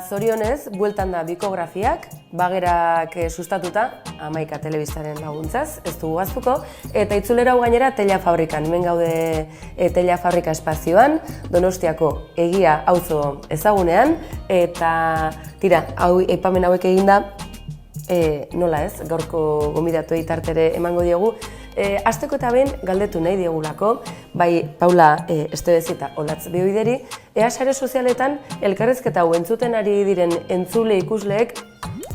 Zorionez, bueltan da bikografiak, bagerak sustatuta, Hamaika telebistaren laguntzaz, ez dugu gaztuko, eta itzulera hau gainera Teila Fabrikan, hemen gaude Teila Fabrika espazioan, Donostiako Egia auzo ezagunean, eta tira, aipamen hauek eginda, nola ez, gaurko gonbidatuei tartere emango diogu, hasteko eta behin galdetu nahi diegulako, bai Paula Estevez eta Olatz Bioideri, ea sare sozialetan elkarrizketa hau entzuten ari diren entzule ikusleek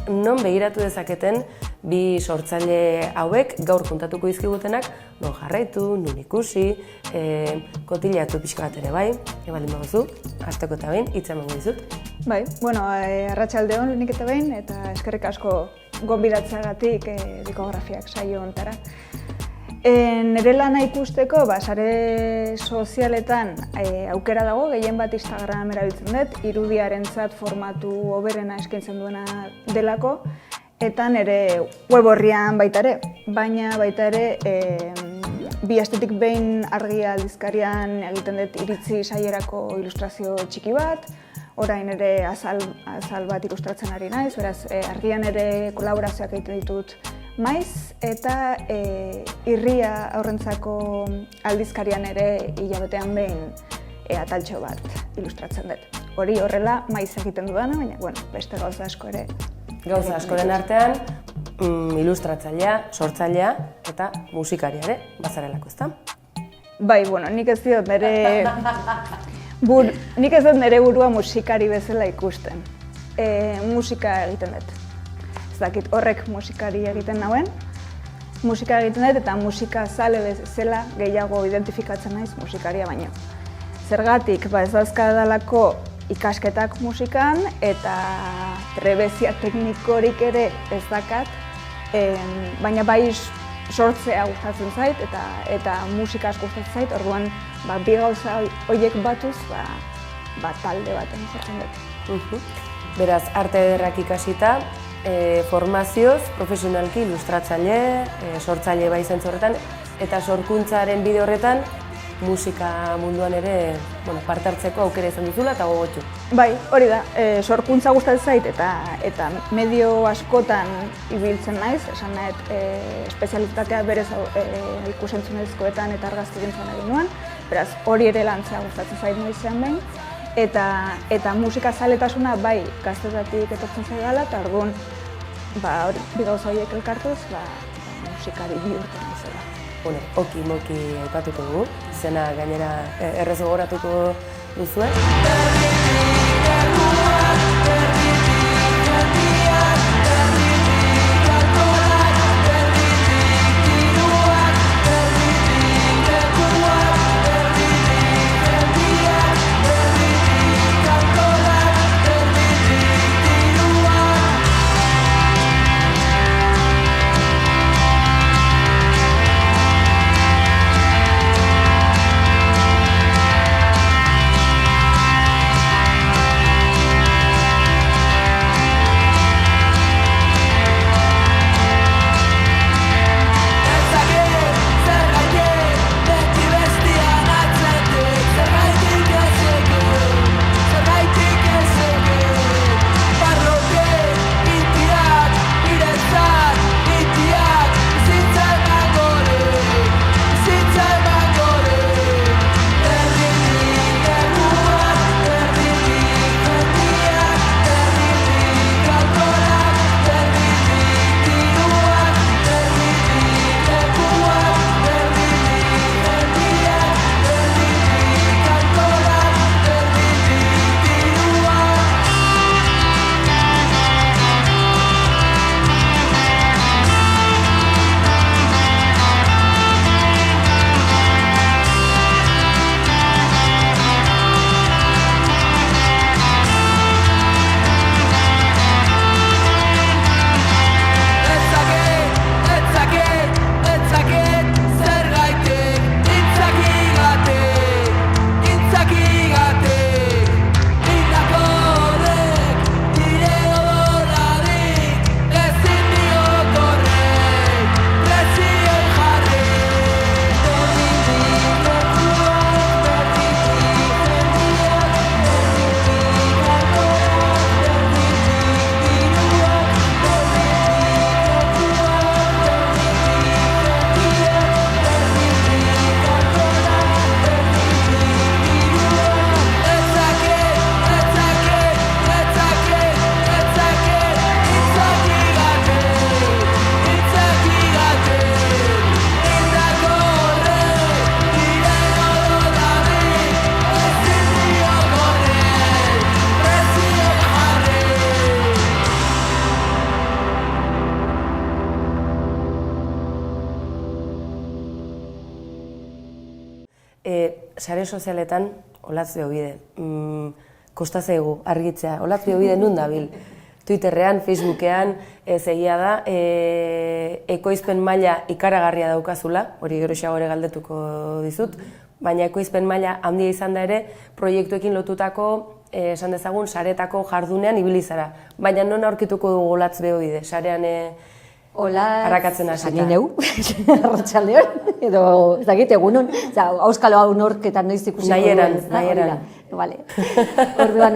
non begiratu dezaketen bi sortzaile hauek gaur kontatuko dizkigutenak, non jarraitu, non ikusi, kotilatu pixka bat ere bai, baldin baduzu, hasteko eta behin hitza emango dizut. Bai, bueno, arratsalde on lehenik eta behin, eta eskerrik asko gonbidatzeagatik bikografiak saio honetara. Nire lana ikusteko, sare sozialetan aukera dago, gehien bat Instagram erabiltzen dut, irudiarentzat formatu hoberena eskaintzen duena delako, eta nire web orrian baita ere, baina baita ere bi astetik behin Argi aldizkarian egiten dut iritzi saierako ilustrazio txiki bat, orain ere azal bat ilustratzen ari naiz, beraz Argian ere kolaborazioak egiten ditut maiz, eta Irria aurrentzako aldizkarian ere hilabetean behin ataltxo bat ilustratzen dut. Hori horrela maiz egiten dudana, baina beste gauza asko ere. Gauza askoren artean, ilustratzailea, sortzailea eta musikaria ere, bazarelako, ezta? Bai, nik ez dut nire burua musikari bezala ikusten. Musika egiten dut. Ez dakit horrek musikari egiten nauen. Musika egiten dut eta musika zale bezala gehiago identifikatzen naiz musikaria baino. Zergatik, ez dauzkadalako ikasketak musikan eta trebezia teknikorik ere ez dakat, baina bai sortzea gustatzen zait eta musika asko gustatzen zait, orduan bi gauza horiek batuz talde baten izaten dut. Beraz, arte ederrak ikasita, formazioz, profesionalki ilustratzaile, sortzaile bai zentzu horretan, eta sorkuntzaren bide horretan musika munduan ere parte hartzeko aukera izan duzula eta gogotsu. Bai, hori da, sorkuntza gustatzen zait eta medio askotan ibiltzen naiz, esan nahet espezialitatea berez ikusentzunezkoetan eta argazkigintzan egin nuen, beraz hori ere lantzea gustatzen zait noizean behin, eta musika zaletasuna bai gaztetatik etortzen zaidala, eta orduan bi gauza horiek elkartuz musikari bihurtu naizela. Oki-moki aipatuko dugu, izena gainera errez gogoratuko duzue. sare sozialetan Olatz Beobide. Kosta zaigu argitzea, Olatz Beobide nun dabil? Twitterrean, Facebookean, egia da, ekoizpen maila ikaragarria daukazula, hori geroxeago ere galdetuko dizut, baina ekoizpen maila handia izan da ere, proiektuekin lotutako, esan dezagun, saretako jardunean ibili zara. Baina non aurkituko dugu Olatz Beobide, sarean harakatzen hasita. Ni neu, arratsaldean, edo ez dakit egunon, auskalo hau norketan noiz ikusi. Nahieran. Vale. Orduan,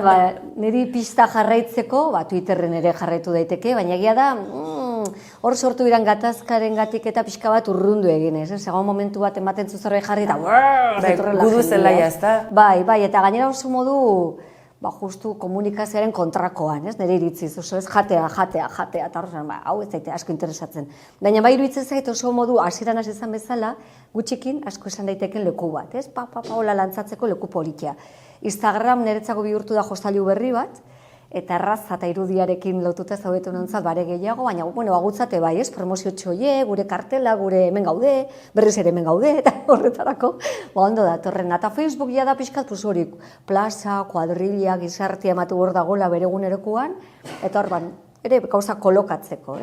niri pista jarraitzeko, Twitterren ere jarraitu daiteke, baina egia da, hor sortu iran gatazkaren gatik eta pixka bat urrundu eginez. Segon momentu bat ematen zuzarroi jarri eta gudu zelaia, ez da? Bai, eta gainera oso modu, justu komunikazioaren kontrakoan, nire iritziz, oso ez jatea, eta horren, hau ez daite asko interesatzen. Baina bai iruditzen zait oso modu hasieran hasi izan bezala, gutxikin asko esan daiteken leku bat, hola lantzatzeko leku politia. Instagram niretzako bihurtu da jostailu berri bat, eta erraza eta irudiarekin lotuta zaudetu nontzat bare gehiago, baina agutzate bai, promozio txoie, gure kartela, gure hemen gaude, berriz ere hemen gaude, eta horretarako, ondo datorren. Eta Facebook ja da pixkat, hori, plaza, kuadrilla, gizartia ematu hor dagoela bere egunerokoan, eta hor ere gauza kolokatzeko,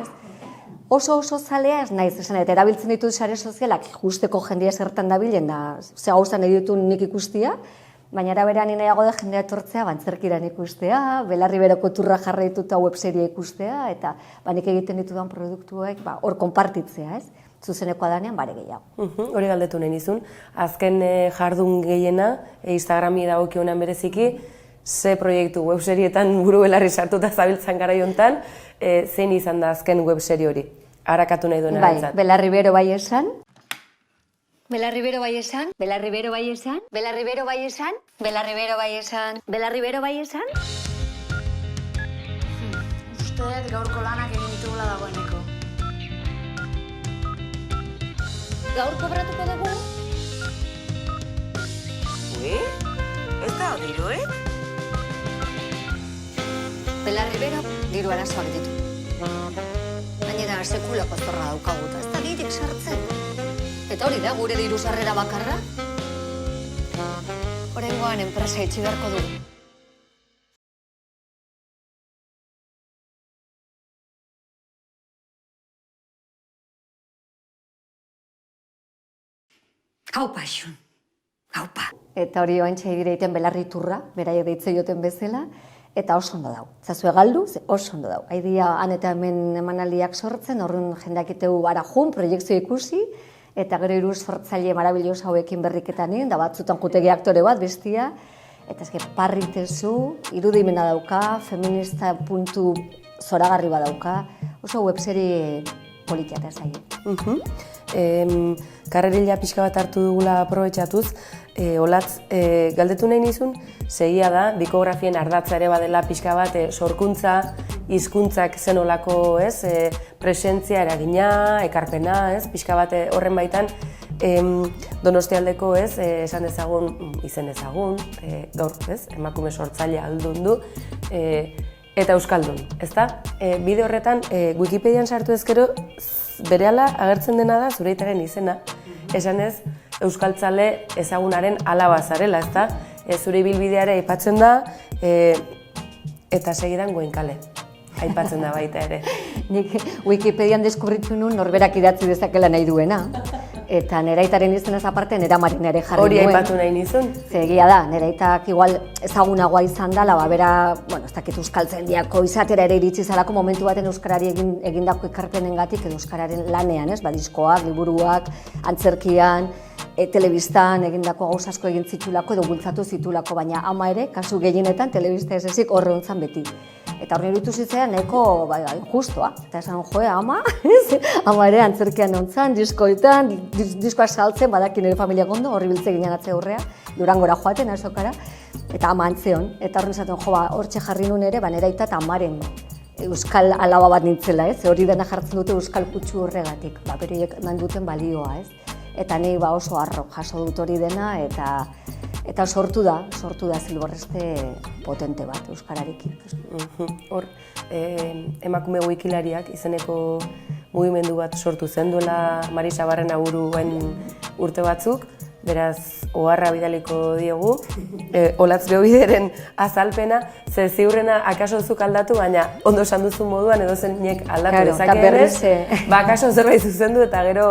Oso zalea ez naiz, esan, eta erabiltzen ditut sare sozialak justeko jendea zertan dabilen, da, ze gauza nahi ditun nik ikustia, baina eraberean nahiago da jendea etortzea, bantzerkiran ikustea, Belarri Beroko turra jarraituta webseria ikustea, eta nik egiten ditudan produktuek hor konpartitzea, zuzenekoa danean bare gehiago. Hori galdetu nahi nizun, azken jardun gehiena, Instagrami dagokionean bereziki, ze proiektu webserietan buru belarri sartuta zabiltzan gara jontan, zein izan da azken webseri hori, harakatu nahi duen erantzat. Belarri Bero bai esan. Belarri Bero bai esan, Belarri Bero bai esan, Belarri Bero bai esan, Belarri Bero bai esan, Belarri Bero bai esan. Usteet gaurko lanak egin ditugula dagoeneko. Gaur kobratuko dugu? Ui, ez da diruek? Belarri Bero diru arazoak ditu. Gainera sekulako zorra daukaguta, ez da girik sartzen. Eta hori da, gure diru sarrera bakarra? Oraingoan enpresa itxi beharko dugu. Haupa, Xun. Haupa. Eta hori oantxe egireiten Belarri turra, beraiek deitze joten bezala, eta oso ondo dau. Zazue galdu, oso ondo dau. Haidia han eta hemen emanaldiak sortzen, horren jendeak iteu arajun, proiektzio ikusi, eta gero iruz sortzaile marabillosa hauekin berriketan da batzutan jutegi aktore bat, bestia, eta ezke parritezu, irudimena dauka, feminista puntu zoragarri bat dauka, oso webseri politia eta zaie. Karrerila pixka bat hartu dugula aprobetxatuz, Olatz, galdetu nahi nizun, segia da, dikografien ardatza ere badela pixka bat, sorkuntza, hizkuntzak zen olako, presentzia, eragina, ekarpena, pixka bat horren baitan, Donostialdeko, esan dezagun, izen dezagun, gaur, emakume sortzaile aldundu, eta euskaldun, ezta? Bide horretan, Wikipedian sartu ezkero, berehala agertzen dena da zure aitaren izena, esanez euskaltzale ezagunaren alaba zarela, ezta? Zure ibilbideare aipatzen da, eta segidan Goenkale aipatzen da baita ere. Nik Wikipedian deskubritu nun norberak idatzi dezakela nahi duena. Eta nire aitaren izenez aparte nire amaren ere jarri Hori duen. aipatu nahi nizun? Egia da, nire aitak igual ezagunagoa izan dela, bera, ez dakit euskaltzaindiako izatera ere iritsi zalako momentu baten euskarari egindako ekarpenengatik edo euskararen lanean, diskoak, liburuak, antzerkian, telebistan egindako gauz asko egin zitulako edo bultzatu zitulako, baina ama ere, kasu gehienetan, telebista ez ezik horre hontzan beti. Eta horren iruditu zitzaidan nahiko justoa. Eta esan, ama, ama ere antzerkian hontzan, diskoetan, diskoak saltzen, badakin nire familiak ondo, horri biltze ginen atze aurrea, Durangora joaten, azokara, eta ama antzeon. Eta horren zaten, hortxe jarri nun ere, nire aita eta amaren euskal alaba bat nintzela, hori dena jartzen dute euskal kutsu horregatik, beraiek eman duten balioa, Eta nahi oso harro jaso dut hori dena, eta sortu da zilborreste potente bat euskararekin. Hor, emakume wikilariak izeneko mugimendu bat sortu zen duela Marisa Barrenaburu urte batzuk, beraz, oharra bidaliko diogu, Olatz Beobideren azalpena, ze ziurrena akaso zuk aldatu, baina ondo esan duzu moduan edo zeinek aldatu dezakeenez, akaso zerbait zuzendu eta gero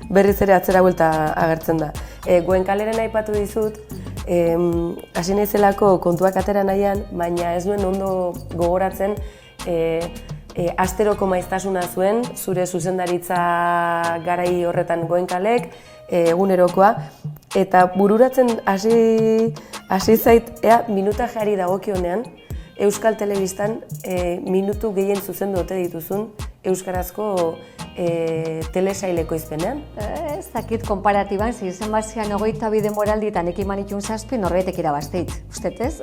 berriz ere atzera buelta agertzen da. Goenkaleren aipatu dizut, hasi naizelako kontuak atera nahian, baina ez nuen ondo gogoratzen asteroko maiztasuna zuen, zure zuzendaritza garai horretan Goenkalek, egunerokoa, eta bururatzen hasi zait, minutajeari dagokionean, Euskal Telebistan minutu gehien zuzendu ote dituzun euskarazko telesaileko izpenean. Ez dakit konparatiban, izen bazian 22 denboralditan ekin manitxun 7, norbaitek irabazteit, ustet ez?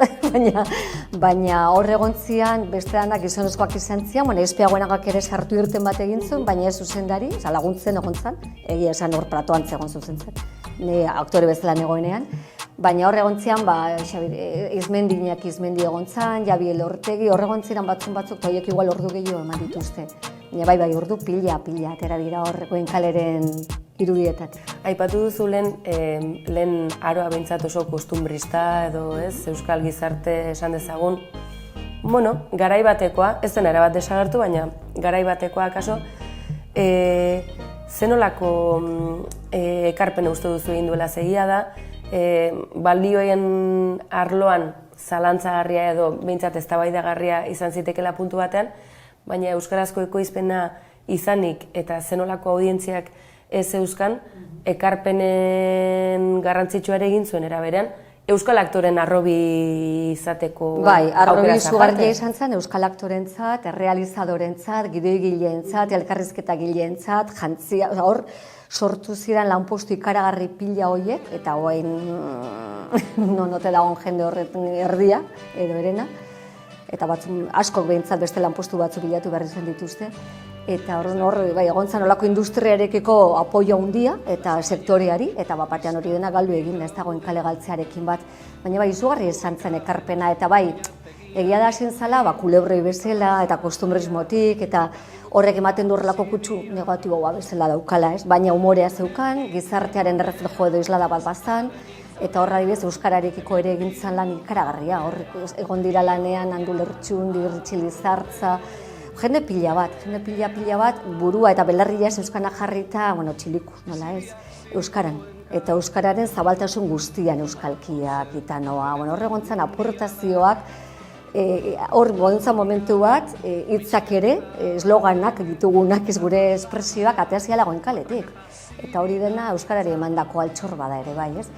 Baina hor egontzian, beste danak gizonezkoak izan zian, ezpeagoenagak ere sartu irten bat egin zuen, baina ez zuzendari, laguntzen egontzan, egia esan hor platoan zegoen zuzentzen, aktore bezala negoenean. Baina hor egontzian, Izmendinak Izmendi egontzan, Jabi Elortegi, hor egontziran batzuk, eta horiek igual ordu gehiago eman dituzte. Baina ordu pila, atera dira hor Goenkaleren irudietatik. Aipatu duzu lehen aroa behintzat oso kostumbrista edo ez, euskal gizarte esan dezagun. Bueno, garai batekoa, ez den erabat desagertu, baina garai batekoa akaso, zenolako ekarpena uste duzu egin duela zegia da, baldioen arloan zalantzagarria edo behintzat eztabaidagarria izan zitekela puntu batean, baina euskarazko ekoizpena izanik eta zenolako audientziak ez euskan, ekarpenen garrantzitsua ere egin zuen eraberean, euskal aktoren arrobi izateko bai, arrobi zugarria izan zen euskal aktorentzat, errealizadorentzat, gidoigileentzat, elkarrizketa gileentzat, jantzia, hor sortu ziren lanpostu ikaragarri pila horiek, eta hoain note dagoen jende horretan erdia, edo erena, eta askok behintzat beste lanpostu batzu bilatu behar izan dituzte. Eta hor, egontzan olako industriarekiko apoio handia eta sektoreari, eta batean hori dena galdu egin, ez dagoen kale galtzearekin bat. Baina izugarri izan zen ekarpena, eta egia da hasi zela, kulebroi bezala eta kostumbrismotik, eta horrek ematen du horrelako kutsu negatiboa bezala daukala, ez? Baina umorea zeukan, gizartearen erreflejo edo islada bat bazan, eta horra adibidez euskararekiko ere egintzan lan ikaragarria, hor egon dira lanean Andu Lertxun, Dirritxi Lizartza, jende pila bat, burua eta belarria ez euskana jarrita, txiliku, nola ez, euskaran. Eta euskararen zabaltasun guztian euskalkiak, itanoa, hor egontzan aportazioak, hor gontzan momentu bat, hitzak ere, esloganak ditugunak ez gure espresioak ateaziala Goenkaletik. Eta hori dena euskarari emandako altxor bada ere bai, ez?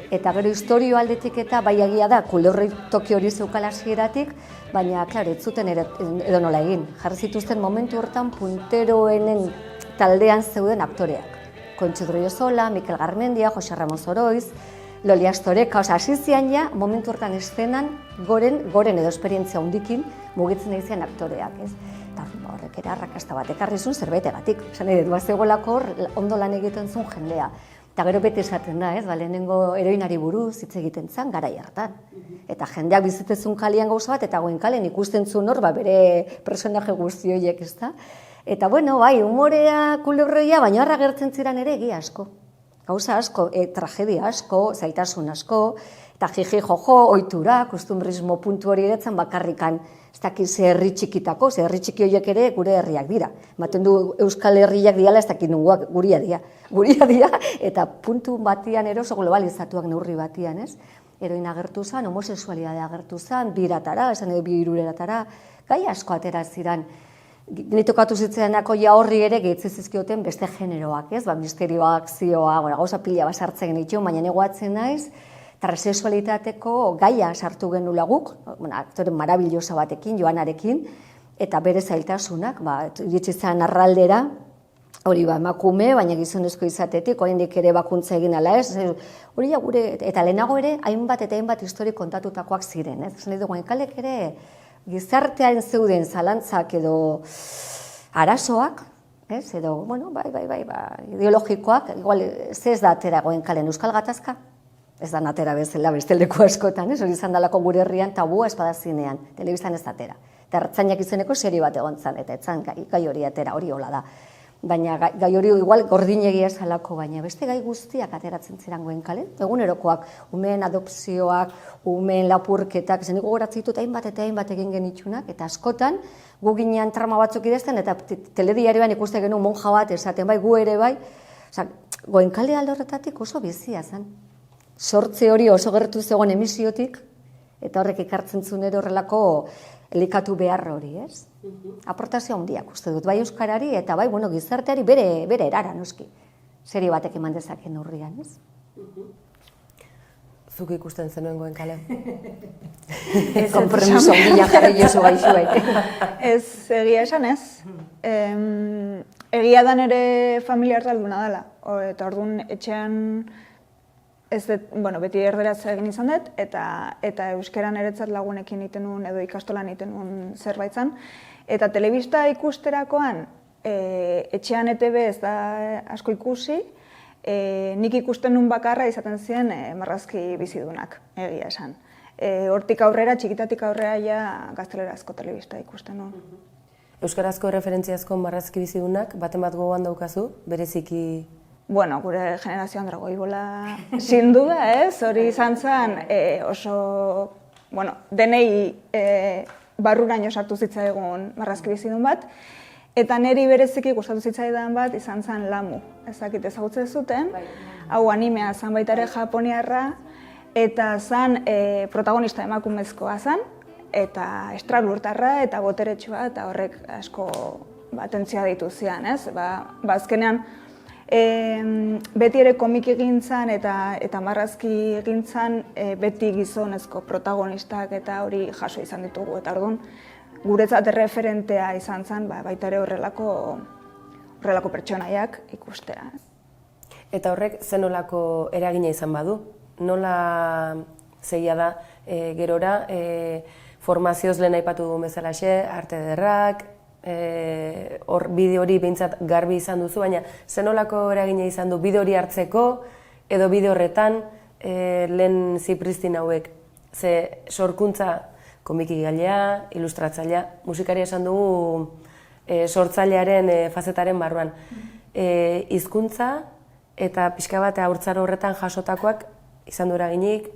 Eta gero historio aldetik eta egia da, kulebroi toki hori zeukala hasieratik, baina, klaro, ez zuten edo nola egin. Jarri zituzten momentu hortan punteroenen taldean zeuden aktoreak. Kontxu Droiozola, Mikel Garmendia, Jose Ramon Zoroiz, Loli Astoreka, hasi zian ja, momentu hortan eszenan, goren edo esperientzia hundikin mugitzen egin aktoreak, ez? Eta horrek ere arrakasta bat ekarri zuen zerbaitegatik. Esan nahi dut, zegoelako hor ondo lan egiten zuen jendea. Eta gero beti esaten da, ez? Lehenengo heroinari buruz hitz egiten zen garai hartan. Eta jendeak bizitezun kalian gauza bat, eta Goenkalen ikusten zuen hor, bere personaje guzti horiek, ez da? Eta umorea, kulebroia, baina horra gertzen ziren ere egia asko. Gauza asko, tragedia asko, zaitasun asko, eta jiji-jojo, ohitura, kostumbrismo puntu hori eretzen bakarrikan, ez dakiz herri txikitako, herri txiki horiek ere gure herriak dira. Ematen du Euskal Herriak diala, ez dakit nunguak, guria dira, eta puntu batian ere oso globalizatuak neurri batian, ez? Heroin agertu zen, homosexualidadea agertu zen, biratara, esan edo birureratara, gai asko atera ziren. Nitokatu zitzeanako horri ere gehitzen zizkioten beste generoak, ez? Misterioa, akzioa, gauza pila basartzen genitu, baina negoatzen naiz, transexualitateko gaia sartu genula guk, aktore marabillosa batekin, Joanarekin, eta bere zailtasunak, iritsi zen arraldera, hori emakume, baina gizonezko izatetik, oraindik ere bakuntza egin ala ez, hori gure, eta lehenago ere, hainbat histori kontatutakoak ziren, ez? Esan dugu, Goenkalek ere, gizartearen zeuden zalantzak edo arazoak, edo, ideologikoak, igual, ez da atera Goenkalen euskal gatazka, ez da atera bezala besteleko askotan, hori izan dalako gure herrian tabua espadazinean, telebistan ez atera. Eta ertzainak izeneko serie bat egon zan, eta etzan gai hori atera, hori hola da. baina gai hori igual gordinegia esalako, baina beste gai guztiak ateratzen ziren Goenkale, egunerokoak, umeen adopzioak, umeen lapurketak, zen gogoratzen ditut hainbat eta hainbat egin genitxunak, eta askotan, gu ginean trama batzuk idazten, eta telediarioan ikuste genuen monja bat esaten bai, gu ere bai, Goenkale alde horretatik oso bizia zen. Sortze hori oso gertu zegoen emisiotik, eta horrek ekartzen zuen horrelako elikatu behar hori, ez? Aportazio handiak uste dut, bai euskarari eta bai, gizarteari bere erara, noski. Serie batek eman dezakeen neurrian, ez? Zuk ikusten zenuen Goenkale? Konpromiso handia jarri jozu gaixuek. Ez, egia esan ez. Egia da nire familia erdalduna dela. Eta orduan etxean beti erderaz egin izan dut, eta euskeran eretzat lagunekin iten nuen, edo ikastolan iten nuen zerbait zan. Eta telebista ikusterakoan, etxean ETV ez da asko ikusi, nik ikusten nuen bakarra izaten ziren marrazki bizidunak, egia esan. Hortik aurrera, txikitatik aurrera, ja gaztelerazko telebista ikusten nuen. Euskarazko referentziazko marrazki bizidunak, baten bat gogoan daukazu, bereziki... Bueno, gure generazioan Dragoibola sindu da, ez? Hori izan zen oso, denei barruraino sartu zitzaigun marrazki bizidun bat, eta niri bereziki gustatu zitzaidan bat izan zen Lamu. Ezakit ezagutzen zuten, hau animea zan baita ere japoniarra, eta zan protagonista emakumezkoa zan, eta estralurtarra eta boteretsua, eta horrek asko atentzioa ditu zian, ez? Azkenean, beti ere komik egintzan eta marrazki egintzan beti gizonezko protagonistak eta hori jaso izan ditugu. Eta orduan, guretzat referentea izan zen, baita ere horrelako pertsonaiak ikustea. Eta horrek zenolako eragina izan badu? Nola zeia da gerora, formazioz lehen aipatu dugun bezalaxe, arte ederrak, hor bideo hori behintzat garbi izan duzu, baina zenolako eragina izan du bideo hori hartzeko edo bideo horretan lehen zipristin hauek, ze sorkuntza komikigailea, ilustratzailea, musikaria esan dugu sortzailearen fazetaren barruan. Hizkuntza eta pixka bat haurtzaro horretan jasotakoak izan du eraginik,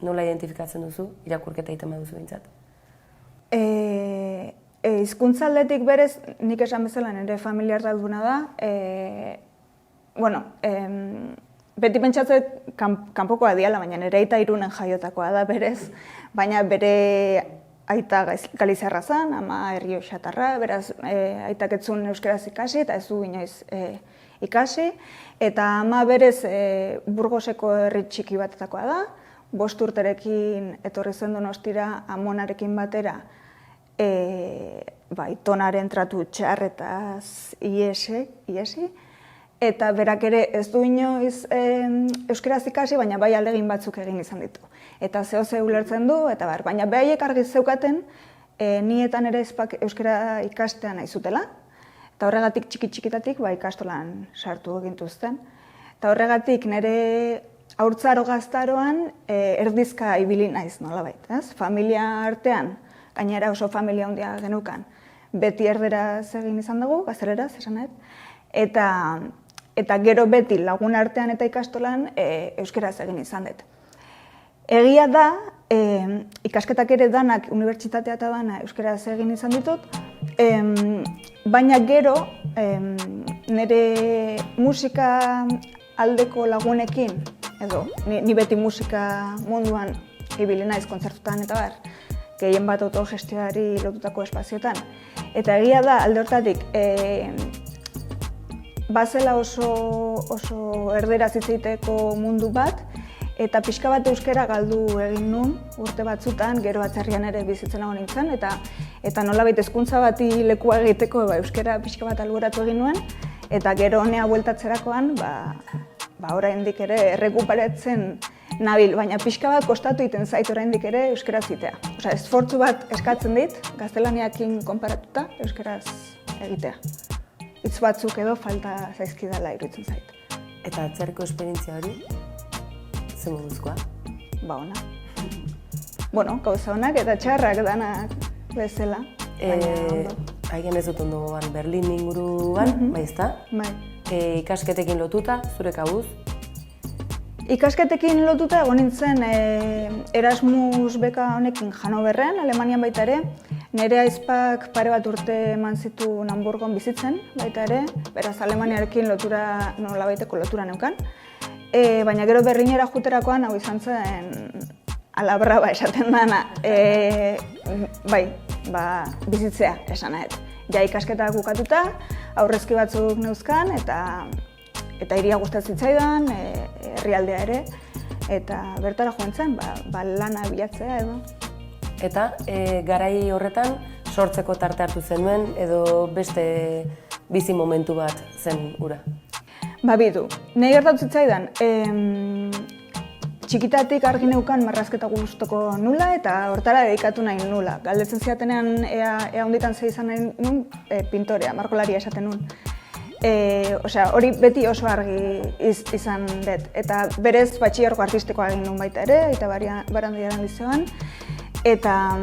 nola identifikatzen duzu, irakurketa egiten baduzu behintzat? Hizkuntza aldetik berez, nik esan bezala nire familia erdalduna da. Beti pentsatzen kanpokoa diala, baina nire aita Irunen jaiotakoa da berez, baina bere aita galiziarra zen, ama errioxatarra, beraz aitak ez zuen euskaraz ikasi eta ez du inoiz ikasi, eta ama berez Burgoseko herri txiki batetakoa da, 5 urterekin etorri zen Donostira amonarekin batera, tonaren tratu txarretaz iesi, eta berak ere ez du inoiz euskaraz ikasi, baina bai ahalegin batzuk egin izan ditu. Eta zehose ulertzen du, eta baina behaiek argi zeukaten nietan ere euskara ikastea nahi zutela, eta horregatik txikitatik ikastolan sartu egintuzten. Eta horregatik nire haurtzaro gaztaroan erdizka ibili naiz nolabait, ez? Familia artean, gainera oso familia handia genukan, beti erderaz egin izan dugu, gazteleraz, esan eta gero beti lagun artean eta ikastolan euskaraz egin izan dut. Egia da, ikasketak ere danak, unibertsitatea eta dana euskaraz egin izan ditut, baina gero nire musika aldeko lagunekin, edo ni beti musika munduan ibili naiz kontzertutan eta bar, gehien bat autogestioari lotutako espazioetan. Eta egia da, alde hortatik, bazela oso erderaz hitz egiteko mundu bat, eta pixka bat euskara galdu egin nun urte batzutan, gero atzerrian ere bizitzen nago nintzen, eta nolabait hezkuntza bati lekua egiteko euskara pixka bat alboratu egin nuen, eta gero honea bueltatzerakoan, oraindik ere errekuperatzen nabil, baina pixka bat kostatu egiten zait oraindik ere euskaraz egitea. Osea, esfortzu bat eskatzen dit, gaztelaniarekin konparatuta euskaraz egitea. Hitz batzuk edo falta zaizkidala iruditzen zait. Eta atzerriko esperientzia hori, zen moduzkoa? Ona. Bueno, gauza honak eta txarrak danak bezala. agian ez dut ondo gogoan, Berlin inguruan, bai ezta? Bai. Ikasketekin lotuta, zure kabuz? Ikasketekin lotuta egon nintzen Erasmus beka honekin Hannoverren, Alemanian baita ere. Nire aizpak pare bat urte eman zituen Hamburgon bizitzen baita ere, beraz Alemaniarekin lotura, nolabaiteko lotura neukan. Baina gero Berlinera juterakoan hau izan zen ala braba esaten dana, bai, bizitzea esan nahet. Ja ikasketak bukatuta, aurrezki batzuk neuzkan eta hiria gustatzen zitzaidan, herrialdea ere, eta bertara joan zen, lana bilatzea edo. Eta garai horretan sortzeko tarte hartu zenuen edo beste bizi momentu bat zen hura? Bidu, nahi gertatu zitzaidan, txikitatik argi neukan marrazketa gustoko nula eta hortara dedikatu nahi nula. Galdetzen zidatenean ea honditan ze izan nahi nun, pintorea, margolaria esaten nun. Hori beti oso argi izan dut. Eta berez batxilergo artistikoa egin nun baita ere, eta Barandia Arandizioan. Eta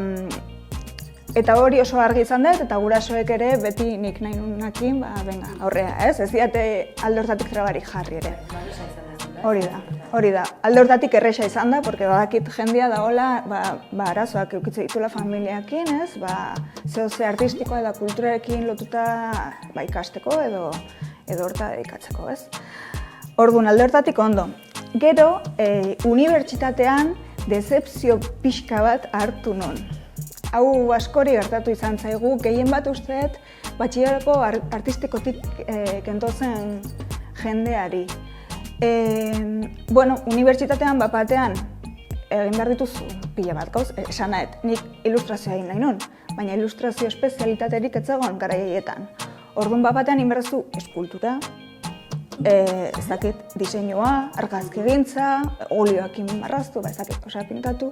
hori oso argi izan dut, eta gurasoek ere beti nik nahi nunakin, venga, aurrea, ez? Ez diate alde hortatik trabarik jarri ere. Hori da. Alde hortatik erresa izan da, porque badakit jendea dagoela, arazoak eukitze ditula familiakin, ez? Ze artistikoa eta kulturarekin lotuta ikasteko edo horta dedikatzeko, ez? Orduan, alde hortatik ondo. Gero, unibertsitatean dezepzio pixka bat hartu nun. Hau askori gertatu izan zaigu, gehien bat usteet batxilergo artistikotik kentozen jendeari. Unibertsitatean batean egin behar dituzu pila bat gauz, esan nahet, nik ilustrazioa egin nahi nun, baina ilustrazio espezialitaterik ez zegoen garaietan. Orduan batean egin behar duzu eskultura, ez dakit diseinua, argazkigintza, olioakin marraztu, ez dakit, pintatu.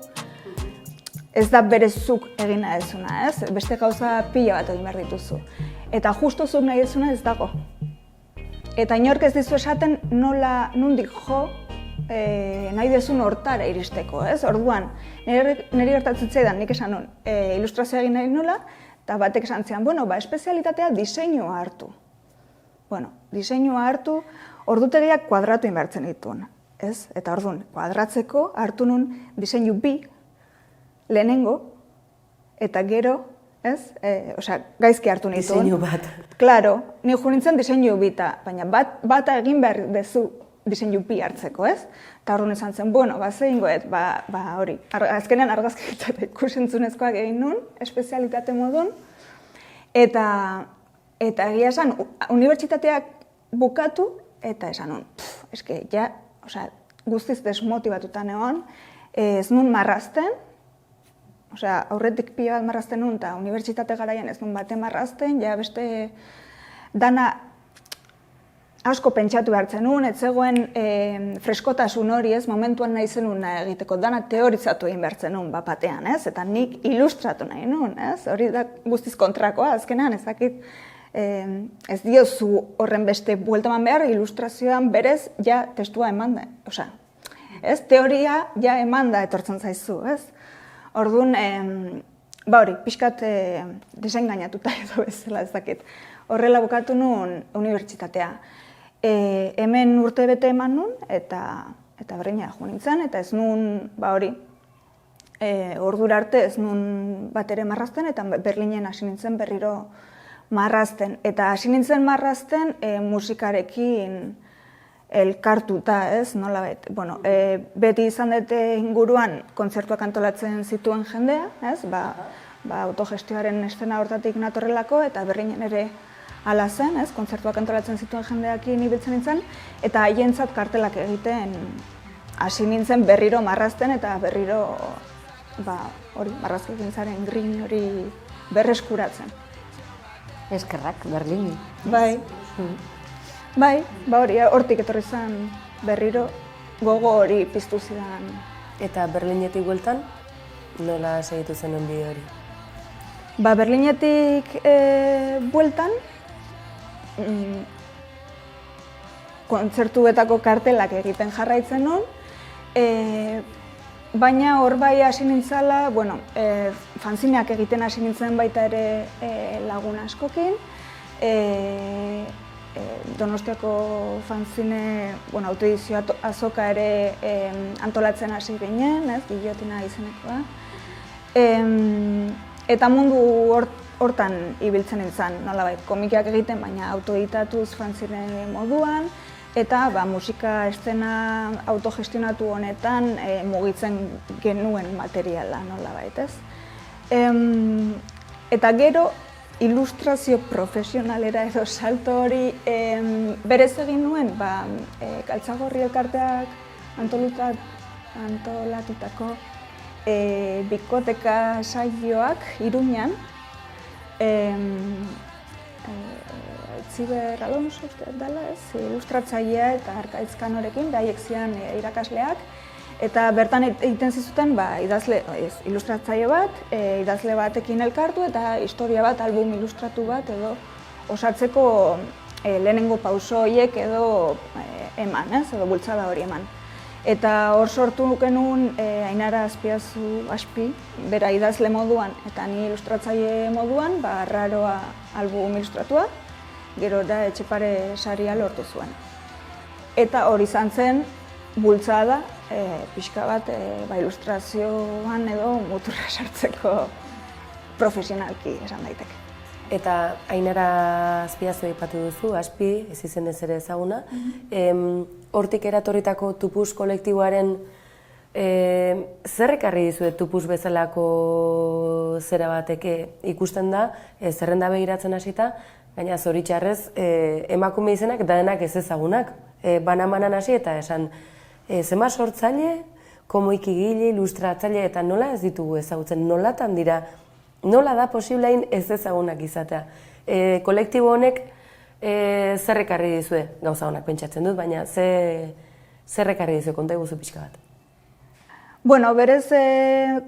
Ez da berezuk egin nahi dezuna, ez? Beste gauza pila bat egin behar dituzu. Eta justo zuk nahi dezuna ez dago. Eta inork ez dizu esaten nondik jo nahi dezun hortara iristeko, ez? Orduan, niri gertatzen zitzaidan, nik esan nun, ilustrazioa egin nahi nula, eta batek esan zian, espezialitatea diseinua hartu. Diseinua hartu, ordutegiak kuadratu inbertzen dituen, ez? Eta orduan, kuadratzeko hartu nun diseinu bi, lehenengo, eta gero, ez? Gaizki hartu nituen. Diseinu bat. Claro, ni jo nintzen diseinu bita, baina bata egin behar dezu diseinu bi hartzeko, ez? Eta horren esan zen, zehingoet, hori, azkenean argazkigintza ikusentzunezkoak egin nun, espezialitate modun, eta egia esan, unibertsitateak bukatu, eta esan nun, guztiz desmotibatuta egon, ez nun marrazten, aurretik pila bat marrazten nun, eta unibertsitate garaian ez nun bate marrazten, beste dana asko pentsatu behartzen nun, ez zegoen freskotasun hori, ez, momentuan nahi zenun egiteko, dana teorizatu egin behartzen nun batean, ez, eta nik ilustratu nahi nun, ez, hori da guztiz kontrakoa, azkenean ezakit ez diozu horren beste bueltaman behar, ilustrazioan berez testua eman da, ez, teoria eman da etortzen zaizu, ez. Orduan, hori, pixkat desengainatuta edo bezala ez dakit. Horrela bukatu nun unibertsitatea. Hemen urte bete eman nun, eta Berlinera jo nintzen, eta ez nun, hori, ordura arte ez nun bat ere marrazten, eta Berlinen hasi nintzen berriro marrazten. Eta hasi nintzen marrazten musikarekin elkartuta, ez, nolabait. Beti izan dute inguruan kontzertuak antolatzen zituen jendea, ez, autogestioaren estena hortatik natorrelako, eta Berlinen ere hala zen, ez, kontzertuak antolatzen zituen jendeakin ibiltzen nintzen, eta haientzat kartelak egiten hasi nintzen berriro marrazten, eta berriro, hori, marrazkegintzaren grin hori berreskuratzen. Eskerrak, Berlini. Bai, hori, hortik etorri zen berriro gogo hori piztu zidan. Eta Berlinetik bueltan, nola segitu zenuen bide hori? Berlinetik bueltan, kontzertuetako kartelak egiten jarraitzen nun, baina hor bai hasi nintzala, fanzineak egiten hasi nintzen baita ere lagun askokin. Donostiako fanzine, autoedizio azoka ere antolatzen hasi ginen, Gillotina izenekoa. Eta mundu hortan ibiltzen nintzen, nolabait, komikak egiten, baina autoeditatuz fanzine moduan, eta musika eszena autogestionatu honetan mugitzen genuen materiala, nolabait, ez? Eta gero, ilustrazio profesionalera edo salto hori berez egin nuen, Galtzagorri elkarteak antolatutako bikoteka saioak Iruñan, Itziber Alonso dela, ilustratzailea eta Arkaitz Kanorekin, haiek ziren irakasleak, eta bertan egiten zizuten ilustratzaile bat, idazle batekin elkartu eta historia bat, album ilustratu bat edo osatzeko lehenengo pauso horiek edo eman, edo bultzada hori eman. Eta hor sortu genuen Ainara Azpiazu, bera idazle moduan eta ni ilustratzaile moduan, Arraroa album ilustratua, gero da Etxepare saria lortu zuen. Eta hori izan zen bultzada, pixka bat ilustrazioan edo muturra sartzeko profesionalki esan daiteke. Eta Ainara Azpiazu aipatu duzu, Azpi, ez izenez ere ezaguna. Hortik eratorritako Tupus kolektiboaren zer ekarri dizuet Tupus bezalako zera bateke ikusten da, zerrenda begiratzen hasita, baina zoritxarrez emakume izenak eta denak ez ezagunak. Banamanan hasi eta esan zema sortzaile, komoikigile, ilustratzaile eta nola ez ditugu ezagutzen, nolatan dira, nola da posiblein ez ezagunak izatea. Kolektibo honek zer ekarri dizue, gauza honak pentsatzen dut, baina zer ekarri dizue, konta iguzu pixka bat? Berez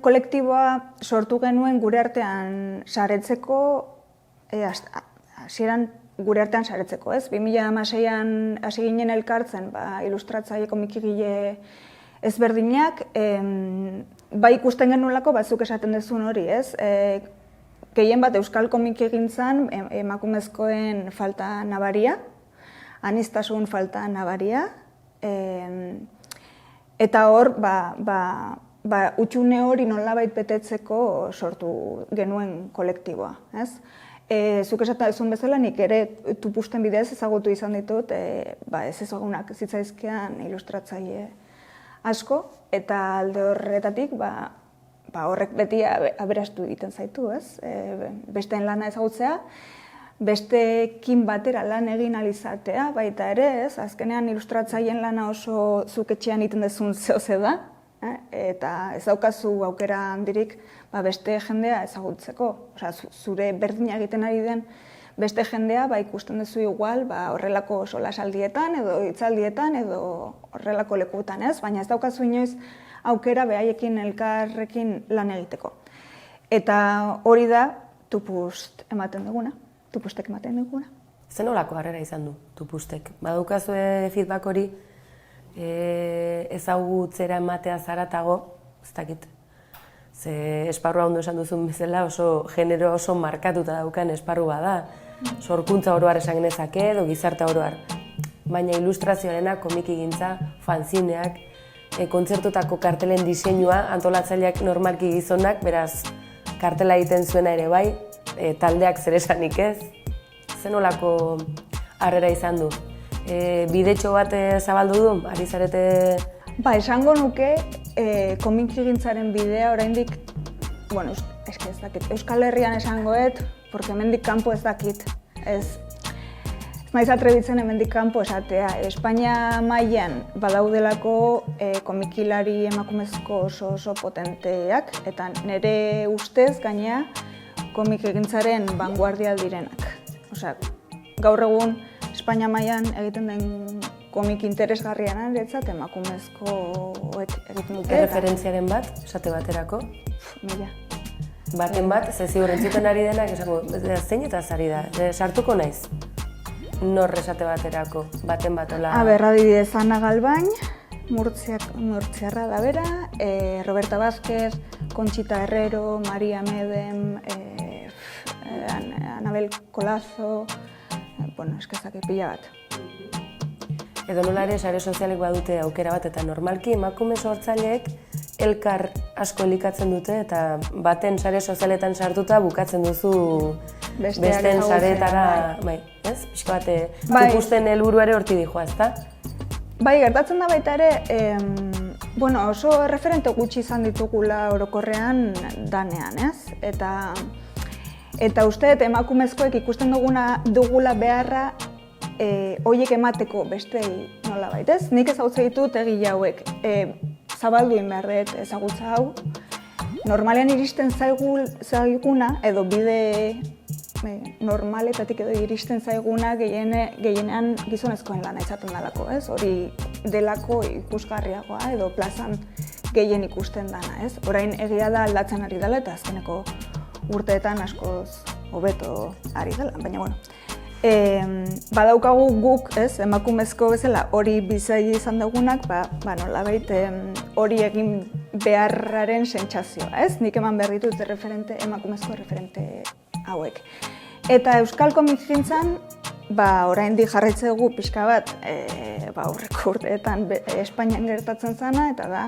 kolektiboa sortu genuen gure artean saretzeko, hasieran gure artean saretzeko, ez? 2016an hasi ginen elkartzen, ilustratzaile komikigile ezberdinak, bai ikusten genuelako batzuk esaten dezun hori, ez? Gehien bat euskal komikigintzan emakumezkoen falta nabaria, aniztasun falta nabaria, eta hor, utxune hori nolabait betetzeko sortu genuen kolektiboa, ez? Zuk esaten duzun bezala, nik ere Tupusten bidez ezagutu izan ditut, ez ezagunak zitzaizkean ilustratzaile asko, eta alde horretatik, horrek beti aberastu egiten zaitu, ez? Besteen lana ezagutzea, besteekin batera lan egin alizatea, baita ere, ez? Azkenean ilustratzaileen lana oso zuk etxean egiten dezun zehose da, eta ez daukazu aukera handirik beste jendea ezagutzeko. Zure berdina egiten ari den beste jendea ikusten duzu igual horrelako solasaldietan edo hitzaldietan edo horrelako lekutan, ez? Baina ez daukazu inoiz aukera behaiekin elkarrekin lan egiteko. Eta hori da Tupustek ematen duguna. Zer nolako harrera izan du Tupustek? Badukazue feedback hori ezagutzera ematea zaratago, ez dakit. Ze esparrua ondo esan duzun bezala oso genero oso markatuta daukan esparrua da. Sorkuntza oroar esan genezake edo gizarta oroar. Baina ilustrazioarena, komikigintza, fanzineak, kontzertutako kartelen diseinua, antolatzaileak normalki gizonak, beraz kartela egiten zuena ere bai, taldeak zer esanik ez. Zer nolako harrera izan du? Bidetxo bat zabaldu du, ari zarete? Esango nuke komikigintzaren bidea oraindik, ez dakit, Euskal Herrian esangoet, porque hemendik kanpo ez dakit. Ez naiz atrebitzen hemendik kanpo esatea. Espainia mailan badaudelako komikilari emakumezko oso potenteak, eta nire ustez gainea komikigintzaren vanguardia direnak. Gaur egun Espainia mailan egiten den komik interesgarriana niretzat emakumezkoek egiten dute. Erreferentziaren bat, esate baterako? Mila. Baten bat, ze ziur entzuten ari denak, esango, zein eta zari da, sartuko naiz? Nor esate baterako, baten bat, hola? Adibidez, Ana Galbain, murtziarra da bera, Roberta Vázquez, Conchita Herrero, Maria Medem, Anabel Colazo, bueno, eskazak pila bat. Edo nola ere sare sozialek badute aukera bat eta normalki emakume sortzaileek elkar asko elikatzen dute eta baten sare sozialetan sartuta bukatzen duzu besteen sareetara, bai, ez? Pixka bat ikusten helburua ere hortik dijoa, ezta? Bai, gertatzen da baita ere, bueno, oso referente gutxi izan ditugula orokorrean danean, ez? Eta uste emakumezkoek ikusten dugula beharra horiek emateko bestei nola baitez. Nik ezagutza ditut egile hauek. Zabaldu behar dut ezagutza hau. Normalean iristen zaiguna, edo bide normaletatik edo iristen zaiguna gehienean gizonezkoen lana izaten dalako, ez? Hori delako ikusgarriagoa edo plazan gehien ikusten dana, ez? Orain egia da aldatzen ari dela eta azkeneko urteetan askoz hobeto ari dela, baina bueno. Badaukagu guk, ez, emakumezko bezala hori bizai izan dugunak, nolabait hori egin beharraren sentsazioa, ez? Nik eman behar ditut emakumezko referente hauek. Eta euskal komikigintzan, oraindik jarraitzen dugu pixka bat, aurreko urteetan Espainian gertatzen zana, eta da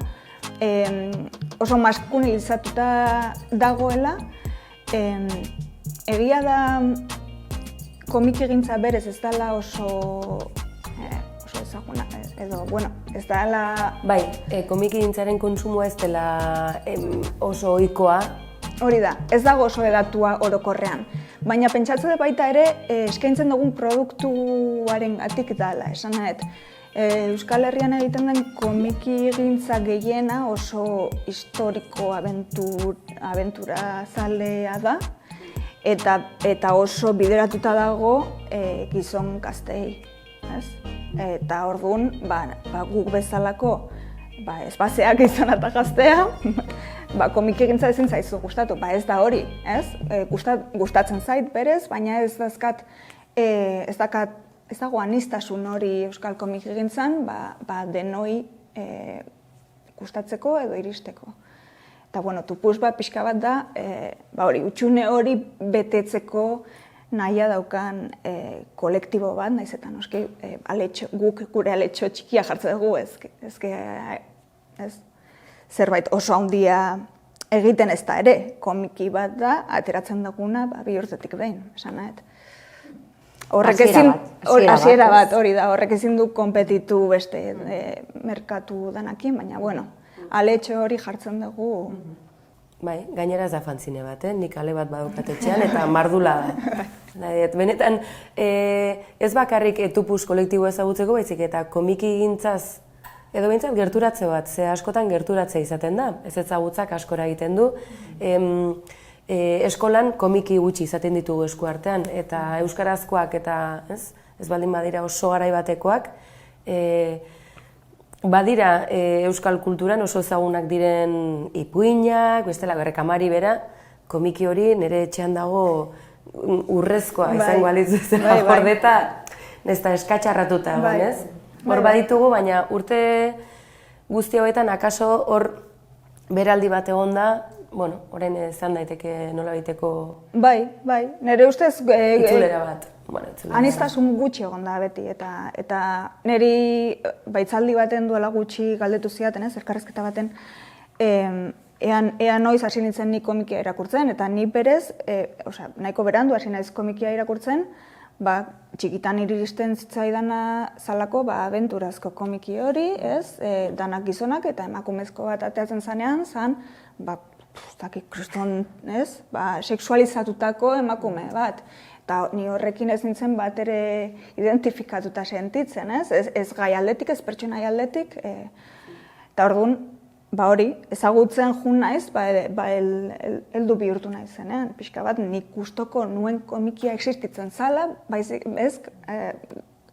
oso maskulinizatuta dagoela. Egia da komikigintza berez ez dela oso ezaguna, edo, bueno, ez dela... Bai, komikigintzaren kontsumoa ez dela oso ohikoa. Hori da, ez dago oso edatua orokorrean. Baina pentsatzen dut baita ere, eskaintzen dugun produktuaren gatik dela, esan nahet. Euskal Herrian egiten den komikigintza gehiena oso historiko abentura zalea da, eta oso bideratuta dago gizon gazteei. Eta orduan, guk bezalako espazioak izan eta gaztea, komikigintza ezin zaizu gustatu. Ez da hori, gustatzen zait berez, baina ez dago aniztasun hori euskal komikigintzan denoi gustatzeko edo iristeko. Eta, bueno, tupuz pixka bat da, utxune hori betetzeko nahia daukan kolektibo bat, nahiz eta noski guk gure aletxo txikia jartzen dugu, zerbait oso handia egiten ez da ere, komiki bat da, ateratzen duguna bihurtzetik behin, esan nahet. Hasiera bat, hori da, horrek ezin du konpetitu beste merkatu danakin, baina, bueno, aletxo hori jartzen dugu. Bai, gainera ez da fanzine bat, nik ale bat badaukat etxean eta mardula da. Benetan, ez bakarrik tupuz kolektibo ezagutzeko, baizik eta komikigintzaz edo behintzat gerturatze bat, ze askotan gerturatze izaten da, ez ezagutzak askora egiten du. Eskolan komiki gutxi izaten ditugu eskuartean, eta euskarazkoak eta ez baldin badira oso garai batekoak, badira euskal kulturan oso ezagunak diren ipuinak, bestela Errekamari bera, komiki hori nire etxean dago urrezkoa izango alitzu zela gordeta, ez da eskatxarratuta egon, ez? Hor baditugu, baina urte guzti hauetan akaso hor beraldi bat egon da, bueno, orain izan daiteke nola baiteko... Bai, nire ustez... Itzulera bat. Aniztasun gutxi egon da beti, eta niri baitzaldi baten duela gutxi galdetu zidaten, elkarrizketa baten, ea noiz hasi nintzen ni komikia irakurtzen, eta ni berez, nahiko berandu hasi naiz komikia irakurtzen, txikitan iristen zitzaidana zalako abenturazko komiki hori, danak gizonak eta emakumezko bat ateatzen zanean, kriston, sexualizatutako emakume bat. Eta ni horrekin ez nintzen bat ere identifikatuta sentitzen, ez gai aldetik, ez pertsonai aldetik. Eta orduan, hori, ezagutzen jun naiz, heldu bihurtu naizenean. Pixka bat, nik gustoko nuen komikia existitzen zala,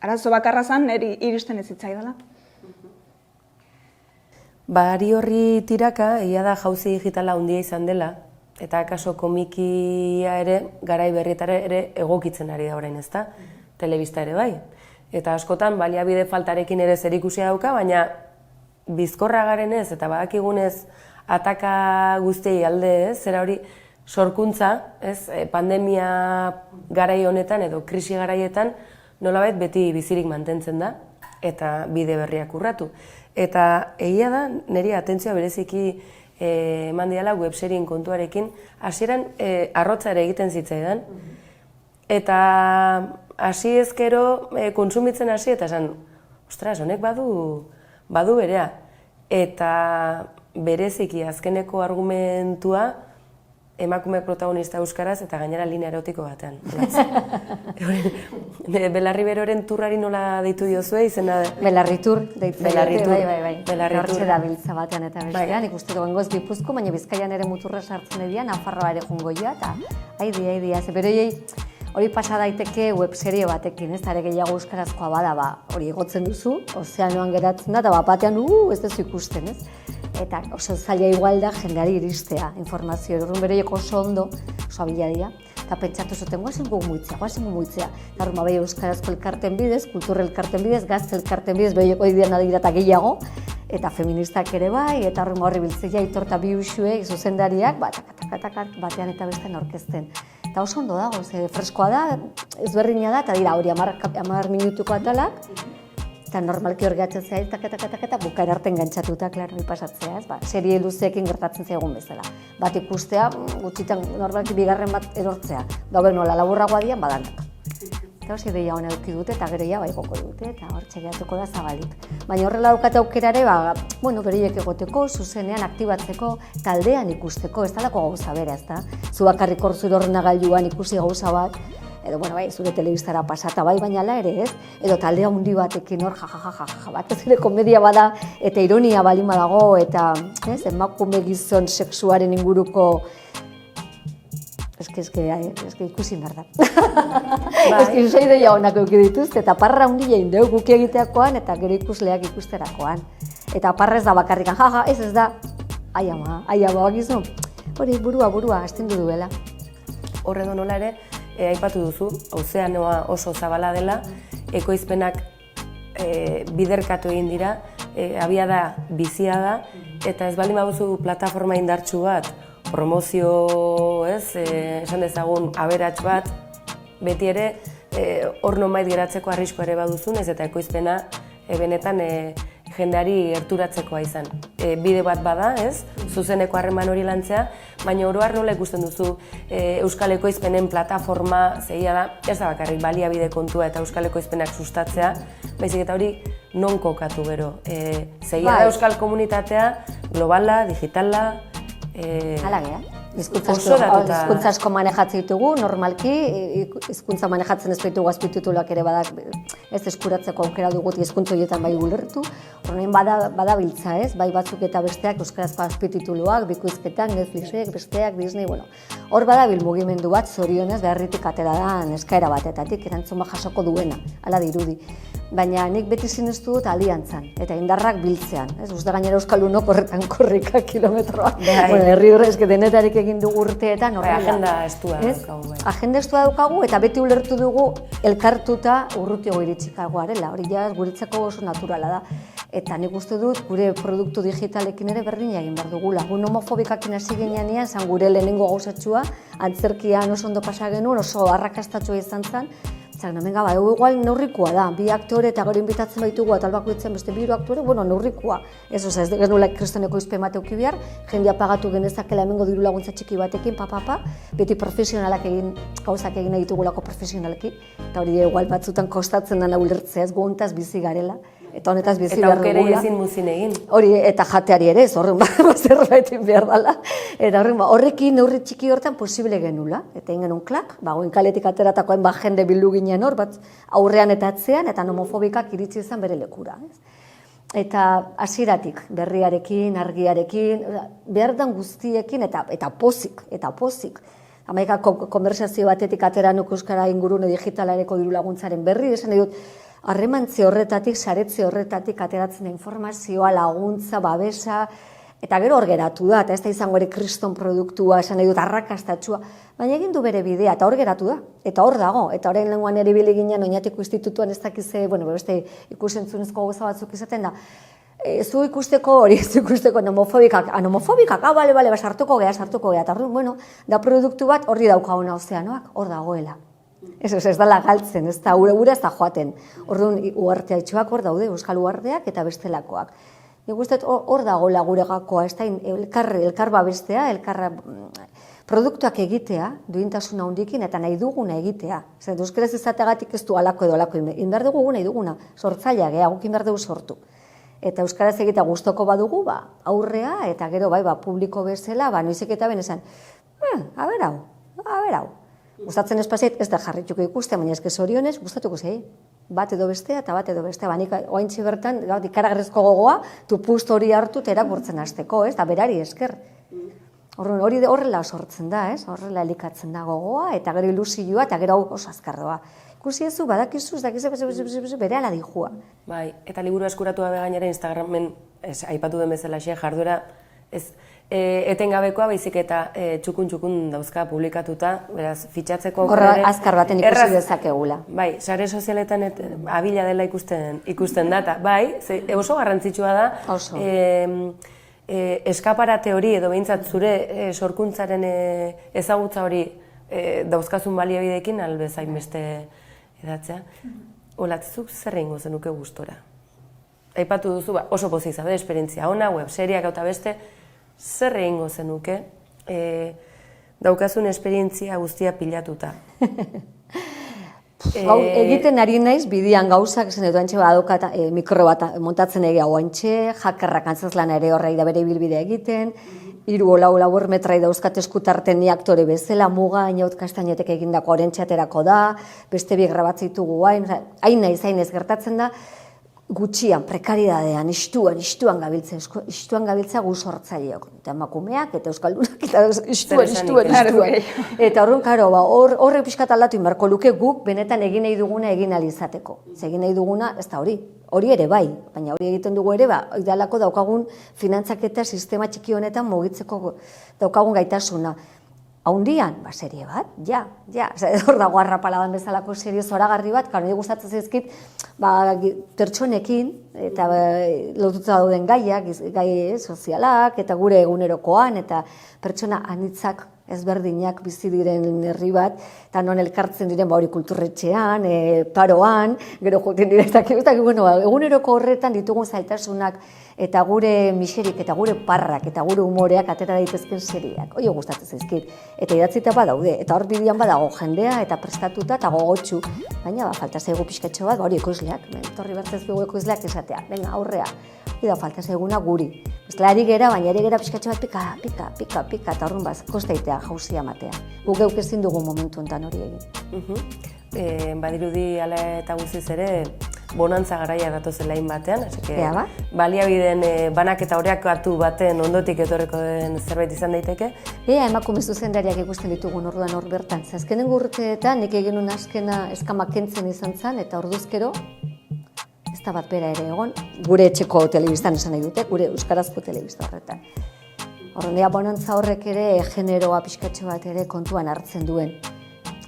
arazo bakarra zan, niri iristen ez zitzaidala. Hari horri tiraka, egia da jauzi digitala handia izan dela, eta akaso komikia ere, garai berrietara ere egokitzen ari da orain, ezta? Telebista ere bai. Eta askotan, baliabide faltarekin ere zerikusia dauka, baina bizkorra garenez eta badakigunez ataka guztiei alde, zera hori sorkuntza, pandemia garai honetan edo krisi garaietan nolabait beti bizirik mantentzen da eta bide berriak urratu. Eta egia da, niri atentzioa bereziki eman diala webserien kontuarekin, hasieran arrotza ere egiten zitzaidan. Eta hasi ezkero kontsumitzen hasi eta esan, ostras, honek badu berea. Eta bereziki azkeneko argumentua emakume protagonista euskaraz eta gainera linea erotiko batean. Belarri beroren turrari nola deitu diozue izena? Belarritur deitu. Belarritur. Bai. Hortxe da biltza batean eta bestean, ikuste dugu Gipuzko, baina Bizkaian ere muturra sartzen edia, Nafarroa ere jungo joa, eta haidi, beroiei hori pasa daiteke webserie batekin, ez ere gehiago euskarazkoa bada, hori egotzen duzu, ozeanoan geratzen da, eta batean ez duzu ikusten, ez? Eta oso zaila igual da jendeari iristea informazio, errun bereiek oso ondo, oso abiladia, eta pentsatu zuten, guazen gu muitzea. Eta bai euskarazko elkarten bidez, kultur elkarten bidez, gazte elkarten bidez, bereiek hori dian adira eta gehiago, eta feministak ere bai, eta horri biltzea Aitor eta bi usuek, zuzendariak, tak, batean eta bestean aurkezten. Eta oso ondo dago, freskoa da, ezberdina da, eta dira hori 10 minutuko atalak, eta normalki hor gehatzen zea, eta bukaera arte engantzatuta, klaro, pasatzea, ez? Serie luzeekin gertatzen zaigun bezala. Bat ikustea, gutxitan normalki bigarren bat erortzea. Daube nola, laburragoa dian, badanak. Eta hori ideia hona eduki dute, eta gero ja baigoko dute, eta hor txegeatuko da zabalik. Baina horrela daukate aukerare, bereiek egoteko, zuzenean aktibatzeko, taldean ikusteko, ez talako gauza bera, ez da? Zu bakarrik hor zure ordenagailuan ikusi gauza bat, edo, zure telebistara pasata baina ala ere, ez? Edo taldea hundi batekin hor, bat ez ere komedia bada, eta ironia balima dago, eta emakume gizon sexuaren inguruko eske ikusi behar da. Eske usai deia honak euki dituzte, eta parra hundi egin dugu guk egiteakoan, eta gero ikusleak ikusterakoan. Eta parra ez da bakarrikan, ez da, ai ama, bakizu. Hori burua, astindu duela. Horredo nola ere, aipatu duzu, ozeanoa oso zabala dela, ekoizpenak biderkatu egin dira, abiada bizia da, eta ez baldin baduzu plataforma indartsu bat, promozio, esan dezagun, aberats bat, beti ere hor nonbait geratzeko arriskoa ere baduzun, ez eta ekoizpena benetan jendeari gerturatzekoa izan. Bide bat bada, zuzeneko harreman hori lantzea, baina oro har nola ikusten duzu euskal ekoizpenen plataforma zeia da, ez da bakarrik baliabide kontua eta euskal ekoizpenak sustatzea, baizik eta hori non kokatu gero. Zeia da euskal komunitatea, globala, digitala, hala gea. Hizkuntza asko manejatzen ditugu, normalki, hizkuntza manejatzen ez ditugu azpitituluak ere badak ez eskuratzeko aukera dugut hizkuntza horietan bai ulertu. Horrein badabiltza, ez? Bai batzuk eta besteak euskarazko azpitituluak, bikoizketak, Netflixek, besteak, Disney, hor badabil mugimendu bat, zorionez, beharritik atera da eskaera batetatik, erantzun jasoko duena, hala dirudi. Baina nik beti sinestu dut aliantzan, eta indarrak biltzean. Uste gainera euskaldunok horretan korrika kilometroa. Herri horrez, denetarik egin dugu urteetan horrela. Agenda estua daukagu. Agenda estua daukagu, eta beti ulertu dugu elkartuta urrutiago iritsikago arela. Hori ja guretzako oso naturala da. Eta nik uste dut gure produktu digitalekin ere berdin egin behar dugula. Gun homofobikakin hasi ginean, zan gure lehenengo gauzatxua, antzerkian oso ondo pasa genuen, oso arrakastatxua izan zen. Zan, hemen igual neurrikoa da, bi aktore eta gero inbitatzen baitugu atal bakoitzen beste bi aktore, neurrikoa. Ez genuela kristoneko izpen bat euki behar, jendea pagatu genezakela hemengo diru laguntza txiki batekin, beti profesionalak gauzak egin egitugulako profesionalki, eta hori igual batzutan kostatzen dena ulertzea ez gontaz bizi garela. Eta honetaz bizi behar dugula. Eta aukere ezin muzin egin. Hori, eta jateari ere ez, horren zerbaitin behar dela. Eta horrekin neurri txiki hortan posible genula. Eta egin genuen klak, goin kaletik ateratakoen jende bildu ginen hor, bat aurrean eta atzean, eta homofobikak iritsi izan bere lekura. Eta hasieratik berriarekin, argiarekin, behar den guztiekin, eta pozik. Hamaikako konversazio batetik ateranuk euskara ingurune digitalareko diru laguntzaren berri, esan dut, harremantze horretatik, saretze horretatik ateratzen da informazioa, laguntza, babesa, eta gero hor geratu da, eta ez da izango ere kriston produktua, esan nahi dut arrakastatxua, baina egin du bere bidea, eta hor geratu da, eta hor dago, eta orain lenguan ere bile ginen Oñatiko institutuan ez dakize, beste ikusentzunezko gauza batzuk izaten da, zu ikusteko nomofobikak, bale, sartuko gea, eta bueno, da produktu bat horri daukaguna ozeanoak, hor dagoela. Ez dala galtzen, ez da ura ez da joaten. Orduan, uharteaitxoak hor daude, euskal uharteak eta bestelakoak. Nik uste hor dagoela gure gakoa, ez da elkar babestea, produktuak egitea, duintasuna hundikin, eta nahi duguna egitea. Zer, euskeraz izateagatik ez du alako edo alako, inbar dugu nahi duguna, sortzailea geha, guk inbar dugu sortu. Eta euskaraz egitea gustoko badugu, aurrea, eta gero publiko bezala, noizek eta benezan, haber hau. Gustatzen espazet, ez da jarrituko ikuste, baina ezke zorionez, gustatuko zei. Bat edo bestea, eta bat edo bestea. Nik oaintxe bertan, ikaragarrizko gogoa, tupust hori hartu eta erakurtzen hasteko, ez? Da berari esker. Hori horrela sortzen da, ez? Horrela elikatzen da gogoa, eta gero ilusioa, eta gero oso azkardoa. Ikusi ezu, badakizu, ez dakizu, bere ala dijua. Bai, eta liburu eskuratu gabe gainera Instagramen, aipatu den bezala jarduera, etengabekoa baizik eta txukun dauzka publikatuta, beraz, fitxatzeko... Horra azkar baten ikusi dezakegula. Bai, sare sozialetan abila dela ikusten data. Bai, oso garrantzitsua da, eskaparate hori edo behintzat zure sorkuntzaren ezagutza hori dauzkazun baliabideekin albezain beste edatzea. Olatzuk zer egingo zenuke gustora? Aipatu duzu, oso pozik zaude, esperientzia ona, webseriak eta beste, zer egingo zenuke daukazun esperientzia guztia pilatuta? Egiten ari naiz, bidean gauzak, zen edo antxe badokat mikro bat montatzen egia oantxe, jakarrak antzazlana ere horrei da bere bilbidea egiten, 3-4 metrai dauzkat eskutarten ni aktore bezala, muga, inaut kastainetek egindako orentxaterako da, beste bi grabatzitugu hain naiz gertatzen da, gutxian, prekaridadean, istuan gabiltza gu sortzaileok. Eta emakumeak, eta euskaldunak, eta istuan. Eta horren, karo, horre pixkat aldatu inbarko luke guk benetan egin nahi duguna egin alizateko. Egin nahi duguna, ez da hori ere bai, baina hori egiten dugu ere, idalako daukagun finantzaketa sistema txiki honetan mugitzeko daukagun gaitasuna. Haundian, serie bat, hor dago arrapaladan bezalako serie zoragarri bat, nire gustatzen zaizkit, pertsonekin, eta lotuta dauden gaiak, gai sozialak, eta gure egunerokoan, eta pertsona anitzak ezberdinak bizi diren herri bat, eta non elkartzen diren hori kulturretxean, paroan, gero joten diretak, eguneroko horretan ditugun zailtasunak, eta gure miserik, eta gure parrak, eta gure humoreak atera daitezken seriak. Hoi gustatzen zaizkit. Eta idatzita badaude, eta hor bidean badago jendea, eta prestatuta, eta gogotxu. Baina, falta zaigu pixkatxo bat, hori ekoizleak. Torri bertzez dugu ekoizleak esatea. Venga, aurrea. Ida, falta zaiguna guri. Ari gera, baina ari gera pixkatxo bat pika, eta horren kostaitea jauzia matea. Guk geuk ezin dugu momentu enten hori egin. Badirudi ala eta guziz ere, bonantza garaia datozelain batean, baliabideen banaketa horreak hartu baten ondotik etorreko den zerbait izan daiteke. Emakume zuzendariak ikusten ditugun orduan hor bertan. Azkenengo urteetan nik egin nuen azkena eskamak kentzen izan zen, eta orduzkero, ez da bat bera ere egon, gure etxeko telebistan esan nahi dute, gure euskarazko telebista horretan. Horren, bonantza horrek ere generoa pixkatxo bat ere kontuan hartzen duen.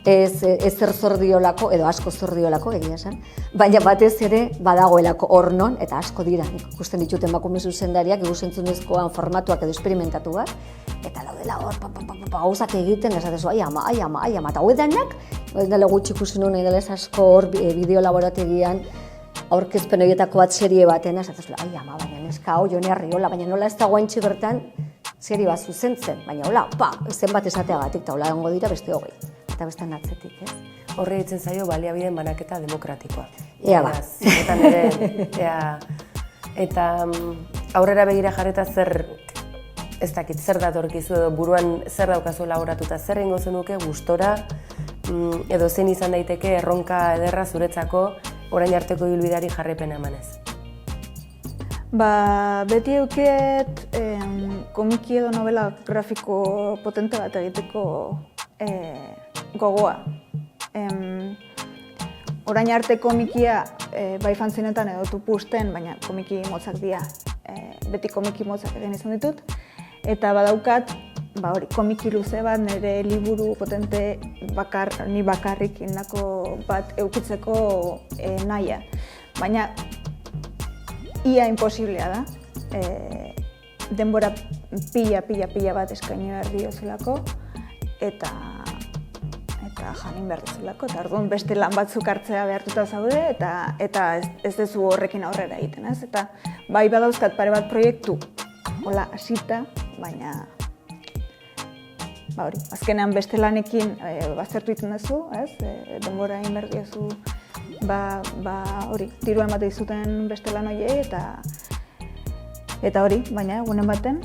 Ez zer zordiolako, edo asko zordiolako, egia esan, baina batez ere badagoelako hor non, eta asko dira, ikusten ditut emakume zuzendariak, igusentzunezkoan formatuak edo esperimentatu bat, eta daudela hor, gauzak egiten, esatezu, ai ama, eta hoedanak, dela gutxi ikusi nuen, dela ez asko hor bideolaborategian, aurkezpen horietako bat serie baten, esatezu, ai ama, baina neska hau, jone arriola, baina nola ez da guaintxe bertan, serie bat zuzentzen, baina hola, zen bat esateagatik, eta hola dango dira beste hogei. Eta bestan atzetik, ez? Horre ditzen zaio baliabideen banaketa demokratikoa. Ea ba. Eta aurrera begira jarreta zer datorkizu edo buruan zer daukazu laboratuta, zer egingo zenuke gustora edo zein izan daiteke erronka ederra zuretzako orain arteko ibilbideari jarraipena emanez? Beti eukiet komiki edo novela grafiko potente bat egiteko gogoa. Orain arte komikia bai fanzinetan edo tupusten, baina komiki motzak dira. Beti komiki motzak egin izan ditut. Eta badaukat, komiki luze bat, nire liburu potente ni bakarrik indako bat eukitzeko nahia. Baina ia imposiblea da. Denbora pila bat eskaini behar diozulako, eta janin behar dizulako, eta orduan beste lan batzuk hartzea behartuta zaude, eta ez dezu horrekin aurrera egiten, ez? Eta bai badauzkat pare bat proiektu, hola, hasita, baina hori, azkenean beste lanekin baztertu egiten duzu, ez? Denbora egin behar diozu, hori, dirua ematen dizuten beste lan horiei, eta hori, baina egunen baten,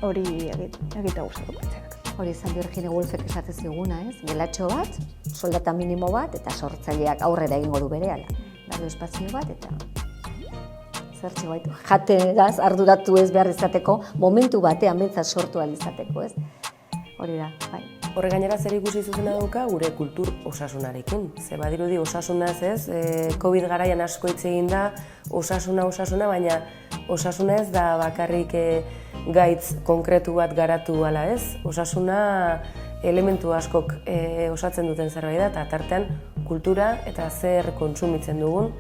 hori egita gustatuko zitzaidak. Hori izan Virginia Woolfek esatez diguna, ez? Gelatxo bat, soldata minimo bat, eta sortzaileak aurrera egingo du berehala. Dago espazio bat, eta zertxe baitu. Jateaz arduratu ez behar izateko, momentu batean bentzat sortu ahal izateko, ez? Hori da, bai. Horre gainera zer ikusi zuzena dauka gure kultur osasunarekin. Ze badirudi osasunaz ez, COVID garaian asko hitz egin da, osasuna, baina osasuna ez da bakarrik gaitz konkretu bat garatu ala ez. Osasuna elementu askok osatzen duten zerbait da, eta tartean kultura eta zer kontsumitzen dugun.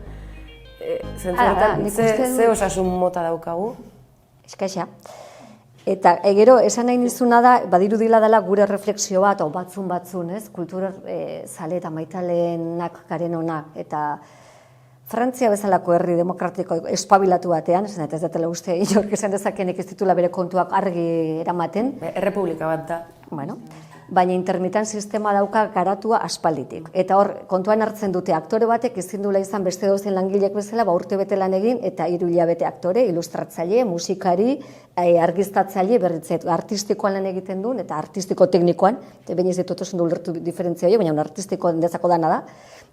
Zentzuetan, ze osasun mota daukagu? Eskaisa. Eta gero, esan nahi nizuna da, badirudila dela gure refleksio bat, o batzun, ez? Kultura zale eta maitaleenak garen onak. Eta Frantzia bezalako herri demokratiko espabilatu batean, esan ez datela uste, inork esan dezakenek ez ditula bere kontuak argi eramaten. Errepublika bat da. Bueno, baina intermitent sistema dauka garatua aspalditik. Eta hor, kontuan hartzen dute aktore batek ezin duela izan beste dozen langilek bezala, urte bete lan egin, eta 3 hilabete aktore, ilustratzaile, musikari, argiztatzaile, berritzet, artistikoan lan egiten duen, eta artistiko teknikoan, eta baina ez ditut oso ulertu diferentzia hori, baina artistikoan dezako dana da,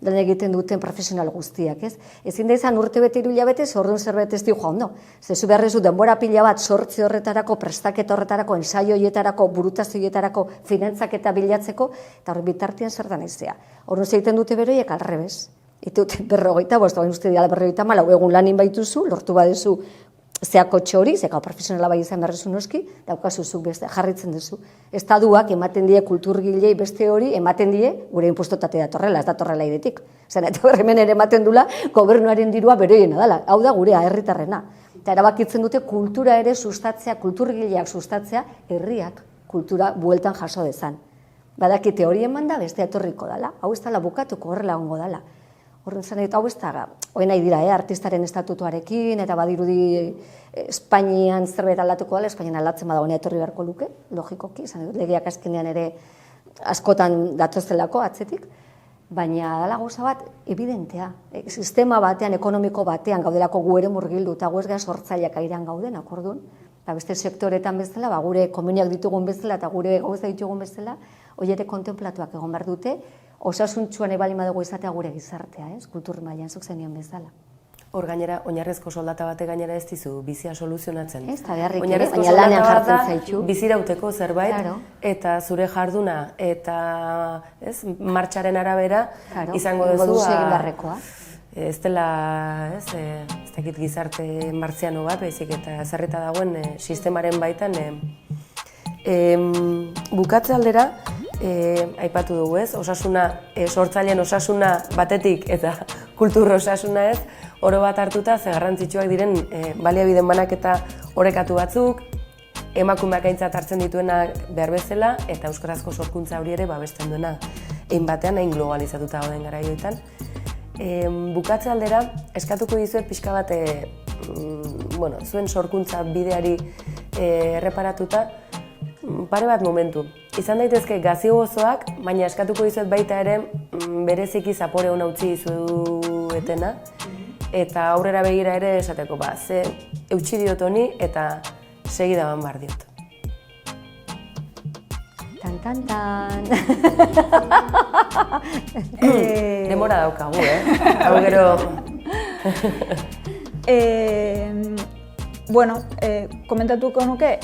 lan egiten duten profesional guztiak, ez? Ezin da izan urte bete 3 hilabete, orduan zerbait ez dio ondo. Zezu beharrezu denbora pila bat sortze horretarako, prestaketa horretarako, ensaio horietarako, burutazio horietarako, finantzaketa bilatzeko, eta hori bitartian zer da naizea. Orduan egiten dute beroiek alrebez. Eta 45, baina uste dira 54, egun lanin baituzu, lortu badezu zeako txori, zeka profesionala bai izan berrezu noski, daukazuzuk beste, jarritzen duzu. Estatuak ematen die kulturgilei beste hori, ematen die gure inpuestotate datorrela, ez datorrela iretik. Zer, eta hemen ere ematen dula gobernuaren dirua beroiena dela, hau da gurea, herritarrena. Eta erabakitzen dute kultura ere sustatzea, kulturgileak sustatzea, herriak kultura bueltan jaso dezan. Badakite hori eman da, beste etorriko dela, hau ez dela bukatuko horrela ongo dela. Horren zen, hau ez da, hori nahi dira, artistaren estatutuarekin, eta badirudi Espainian zerbait aldatuko dela, Espainian aldatzen bada honi etorri beharko luke, logikoki, legeak azkenean ere askotan datozelako atzetik, baina dela gauza bat evidentea. Sistema batean, ekonomiko batean gaudelako gu ere murgildu, eta gu ez gara sortzaileak airean gauden, akordun, eta beste sektoretan bezala, gure komeniak ditugun bezala, eta gure gauza ditugun bezala, hori ere kontemplatuak egon behar dute, osasuntsuan ebali madugu izatea gure gizartea, ez? Kultur mailan zuk zenioen bezala. Hor gainera, oinarrezko soldata bate gainera ez dizu bizia soluzionatzen. Ez da beharrik ere, baina lanean jartzen zaitu. Bizirauteko zerbait, eta zure jarduna, eta martxaren arabera izango duzu. Egin beharrekoa. Ez dela, ez dakit gizarte martziano bat, baizik eta ezarrita dagoen sistemaren baitan. Bukatze aldera, aipatu dugu ez, osasuna, sortzaileen osasuna batetik eta kultur osasuna ez, oro bat hartuta ze garrantzitsuak diren baliabideen banaketa orekatu batzuk, emakumeak aintzat hartzen dituenak behar bezala, eta euskarazko sorkuntza hori ere babesten duena egin batean, egin globalizatuta gauden garaioetan. Bukatze aldera, eskatuko dizuet pixka bat zuen sorkuntza bideari erreparatuta, pare bat momentu. Izan daitezke gazi gozoak, baina eskatuko dizuet baita ere bereziki zapore hona utzi dizuetena, eta aurrera begira ere esateko, ze eutsi diot honi eta segidaban bar diot. Tan. Demora daukagu, hau gero... Komentatuko nuke,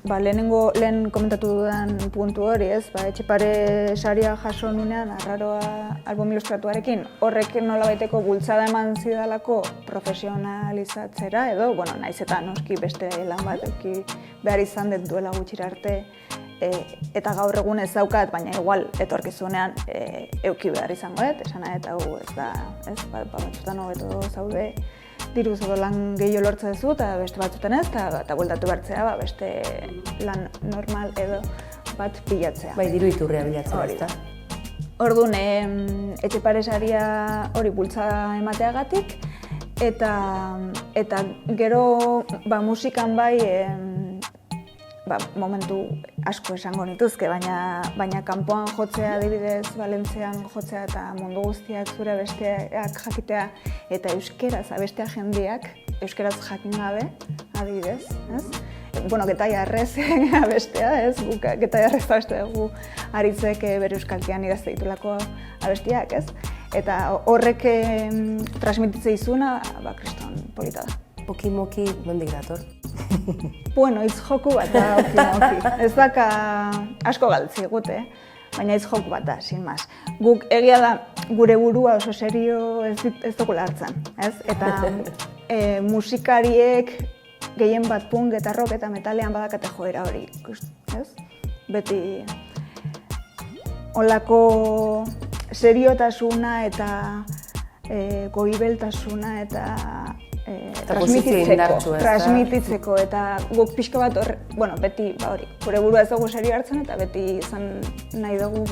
lehen komentatu dudan puntu hori, ez? Etxepare saria jaso nunean, Arraroa album ilustratuarekin, horrek nolabaiteko bultzada eman zidalako profesionalizatzera, edo, naiz eta noski beste lan bat behar izan dut duela gutxira arte, eta gaur egun ez daukat, baina igual etorkizunean euki behar izango dut, esan nahi eta ez da, batzutan hobeto zaude, diruz edo lan gehiago lortza duzu, eta beste batzutan ez, eta bueltatu bertzea, beste lan normal edo bat bilatzea. Bai, diru iturria bilatzea, Hori da. ezta? Orduan, Etxepare saria hori bultza emateagatik, eta gero musikan bai momentu asko esango nituzke, baina kanpoan jotzea, adibidez, Valentzian jotzea eta mundu guztiak zure besteak jakitea eta euskeraz abestea jendeak, euskeraz jakin gabe, adibidez, ez? Bueno, Getaiarrez abestea, ez? Getaiarrez abeste dugu Aritzek bere euskalkian idazte ditulako abestiak, ez? Eta horrek transmititze izuna, kriston polita da. Okimoki, nondik dator? Bueno, hitz joku bat da, okimoki. Ez daka asko galtzi gute, baina hitz joku bat da, sin mas. Guk egia da gure burua oso serio ez dugula hartzen, ez? Eta musikariek gehien bat punk eta rock eta metalean badakate joera hori, ez? Beti holako seriotasuna eta goibeltasuna eta transmititzeko eta guk pixka bat beti hori, gure burua ez dugu serio hartzen eta beti izan nahi dugu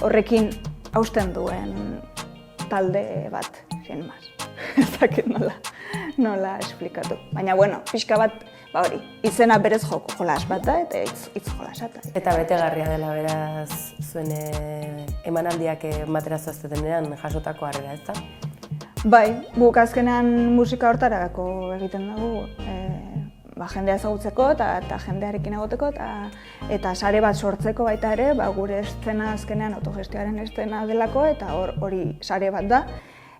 horrekin hausten duen talde bat, sin mas. Ez dakit nola esplikatu. Baina, pixka bat, hori, izena berez jolas bat da eta hitz jolasa. Eta betegarria dela beraz zuen emanaldiak ematera zoaztetenean jasotako harrera, ezta? Bai, guk azkenean musika hortarako egiten dugu, jendea ezagutzeko eta jendearekin egoteko eta sare bat sortzeko baita ere, gure eszena azkenean autogestioaren eszena delako eta hori sare bat da,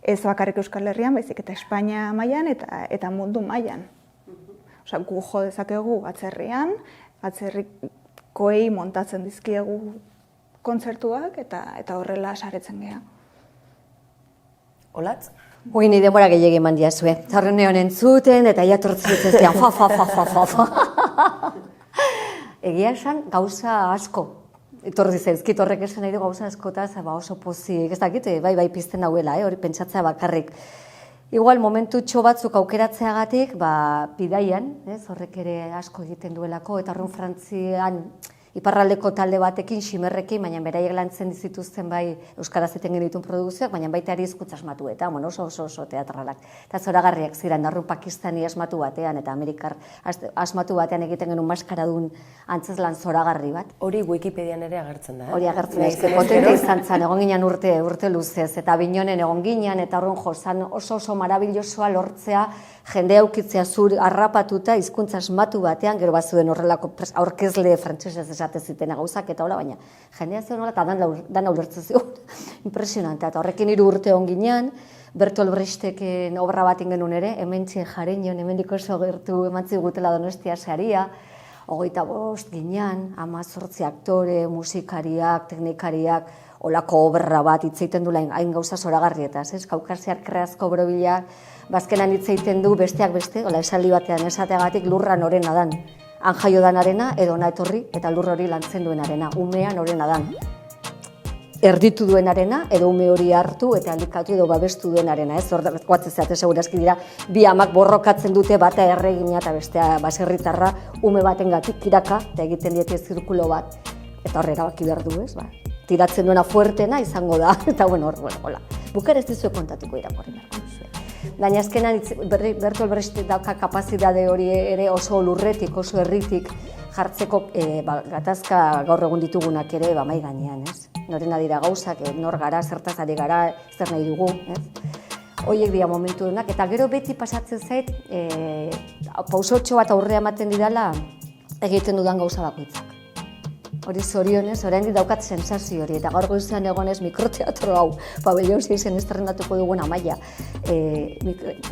ez bakarrik Euskal Herrian, baizik eta Espainia mailan eta mundu mailan. Osea, gu jo dezakegu atzerrian, atzerrikoei montatzen dizkiegu kontzertuak eta horrela saretzen gea. Olatz? Hoi, ni denbora gehiagi eman diazue. Zarrune honen zuten eta jatortzen zitzean, fa. Egia esan, gauza asko. Etorri zaizkit horrek esan nahi du gauza askotaz, oso pozik, ez dakit, bai pizten dauela, hori pentsatzea bakarrik. Igual momentutxo batzuk aukeratzeagatik, bidaian, horrek ere asko egiten duelako, eta horren Frantzian iparraldeko talde batekin, Ximerrekin, baina beraiek lantzen dizituzten bai euskaraz egiten genituen produkzioak, baina baita ere hizkuntz asmatu eta oso teatralak. Eta zoragarriak ziren, arrun pakistani asmatu batean eta amerikar asmatu batean egiten genuen maskaradun antzeslan zoragarri bat. Hori Wikipedian ere agertzen da, Hori agertzen da, potente izan zen, egon ginen urte luzez, eta Binonen egon ginen, eta horren jozan oso marabillosoa lortzea, jendea ukitzea zur harrapatuta hizkuntza asmatu batean, gero bazuen horrelako aurkezle frantsesez esate zitena gauzak eta hola, baina jendea zen hola eta dana ulertzen zion. Impresionante, eta horrekin 3 urte egon ginean, Bertolt Brechteken obra bat genuen ere, hementxe Jarenion, hemendik oso gertu eman zigutela Donostia saria, 25 ginean, 18 aktore, musikariak, teknikariak, olako obra bat hitz egiten du hain gauza zoragarrietaz, kaukasiar kreazko borobila, bazkenan hitz egiten du besteak beste, esaldi batean esateagatik lurra norena dan. Han jaio danarena edo ona etorri eta lur hori lantzen duenarena, umea norena dan. Erditu duenarena edo ume hori hartu eta alikatu edo babestu duenarena, ez? Hor guatzezeate segurazki dira, bi amak borrokatzen dute bata erregina eta bestea baserritarra ume batengatik kiraka eta egiten diete zirkulo bat. Eta horre erabaki behar du, ez? Tiratzen duena fuertena izango da, eta hola. Bukar ez dizuek kontatuko irakorri beharko duzue. Baina azkenan Bertolt Brecht dauka kapazidade hori ere oso lurretik, oso herritik jartzeko gatazka gaur egun ditugunak ere mahai gainean, ez? Norena dira gauzak, nor gara, zertaz ari gara, zer nahi dugu, ez? Horiek dira momentu denak, eta gero beti pasatzen zait, pausotxo bat aurrea ematen didala egiten dudan gauza bakoitzak. Hori zorionez, oraindik daukat sensazio hori, eta gaur goizean egonez mikroteatro hau, pabellon 6en estrenatuko dugun Amaia,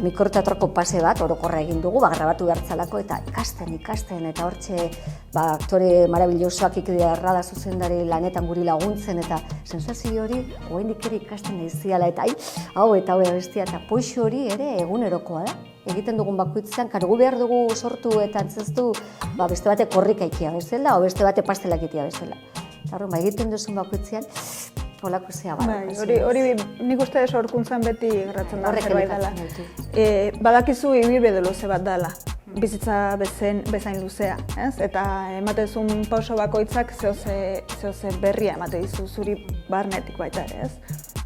mikroteatroko pase bat, orokorra egin dugu, grabatu behartzalako, eta ikasten, eta hortxe aktore marabillosoak ikidearra da zuzendari lanetan guri laguntzen, eta sensazio hori, oraindik ere ikasten nahiziala, eta hau eta bestia, eta poixo hori ere egunerokoa da. Egiten dugun bakoitzean, gu behar dugu sortu eta antzeztu beste batek korrika ikia bezala, o beste batek pastelak ikia bezala. Eta egiten duzun bakoitzean, Olako zea bada. Hori nik uste sorkuntzan beti gertatzen da Horrek zerbait dela. elikatzen Badakizu ibilbide luze bat dela, bizitza bezain luzea, ez? Eta ematezun pauso bakoitzak zehoze berria emate dizu zuri barnetik baita ere, ez?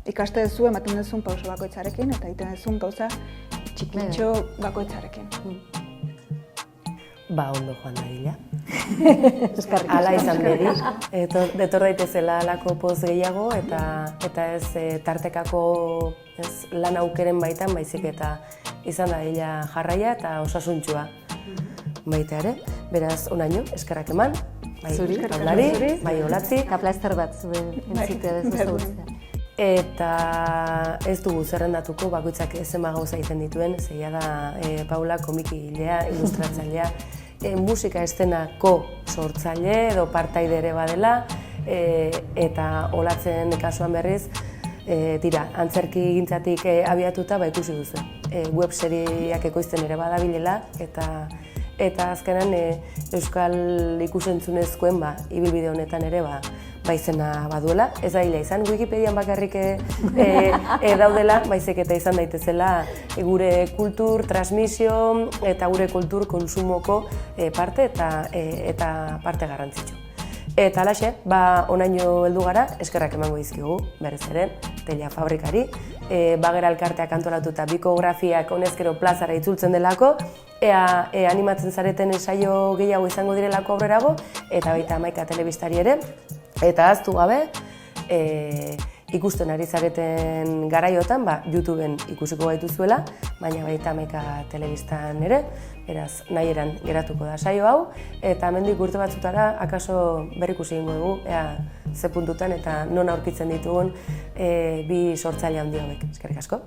Ikaste duzu ematen duzun pauso bakoitzarekin eta egiten duzun gauza txikintxo bakoitzarekin. Ba, ondo joan dadila. Eskerrik Hala izan bedi. Detor daitezela alako poz gehiago eta ez tartekako lan aukeren baitan, baizik eta izan dadila jarraia eta osasuntxua baita ere. Beraz, onaino, eskerrak eman, bai taulari, bai olatzi. Eta plaster bat zuen entzitea dezagutzea. Eta ez dugu zerrendatuko bakoitzak zenbat gauza egiten dituen, zeia da Paula komikigilea, ilustratzailea, musika eszenako sortzaile edo partaide ere badela, eta olatzen kasuan berriz, antzerki gintzatik abiatuta ikusi duzu. Webseriak ekoizten ere badabilela, eta azkenan euskal ikusentzunezkoen ibilbide honetan ere izena baduela. Ez da hila izan, Wikipedian bakarrik daudela, baizik eta izan daitezela gure kultur transmisio eta gure kultur konsumoko parte eta parte garrantzitsu. Eta alaxe, onaino heldu gara, eskerrak emango dizkigu, berez ere, Tella Fabrikari. Bagera elkarteak antolatuta bikografiak honezkero plazara itzultzen delako, ea animatzen zareten saio gehiago izango direlako aurrerago, eta baita Hamaika telebistari ere. Eta ahaztu gabe, ikusten ari zareten garaiotan, YouTubeen ikusiko gaituzuela, baina baita Hamaika telebistan ere, beraz nahi eran geratuko da saio hau, eta hemendik urte batzutara akaso berrikusi egingo dugu, ea ze puntutan eta non aurkitzen ditugun bi sortzaile handi hauek. Eskerrik asko.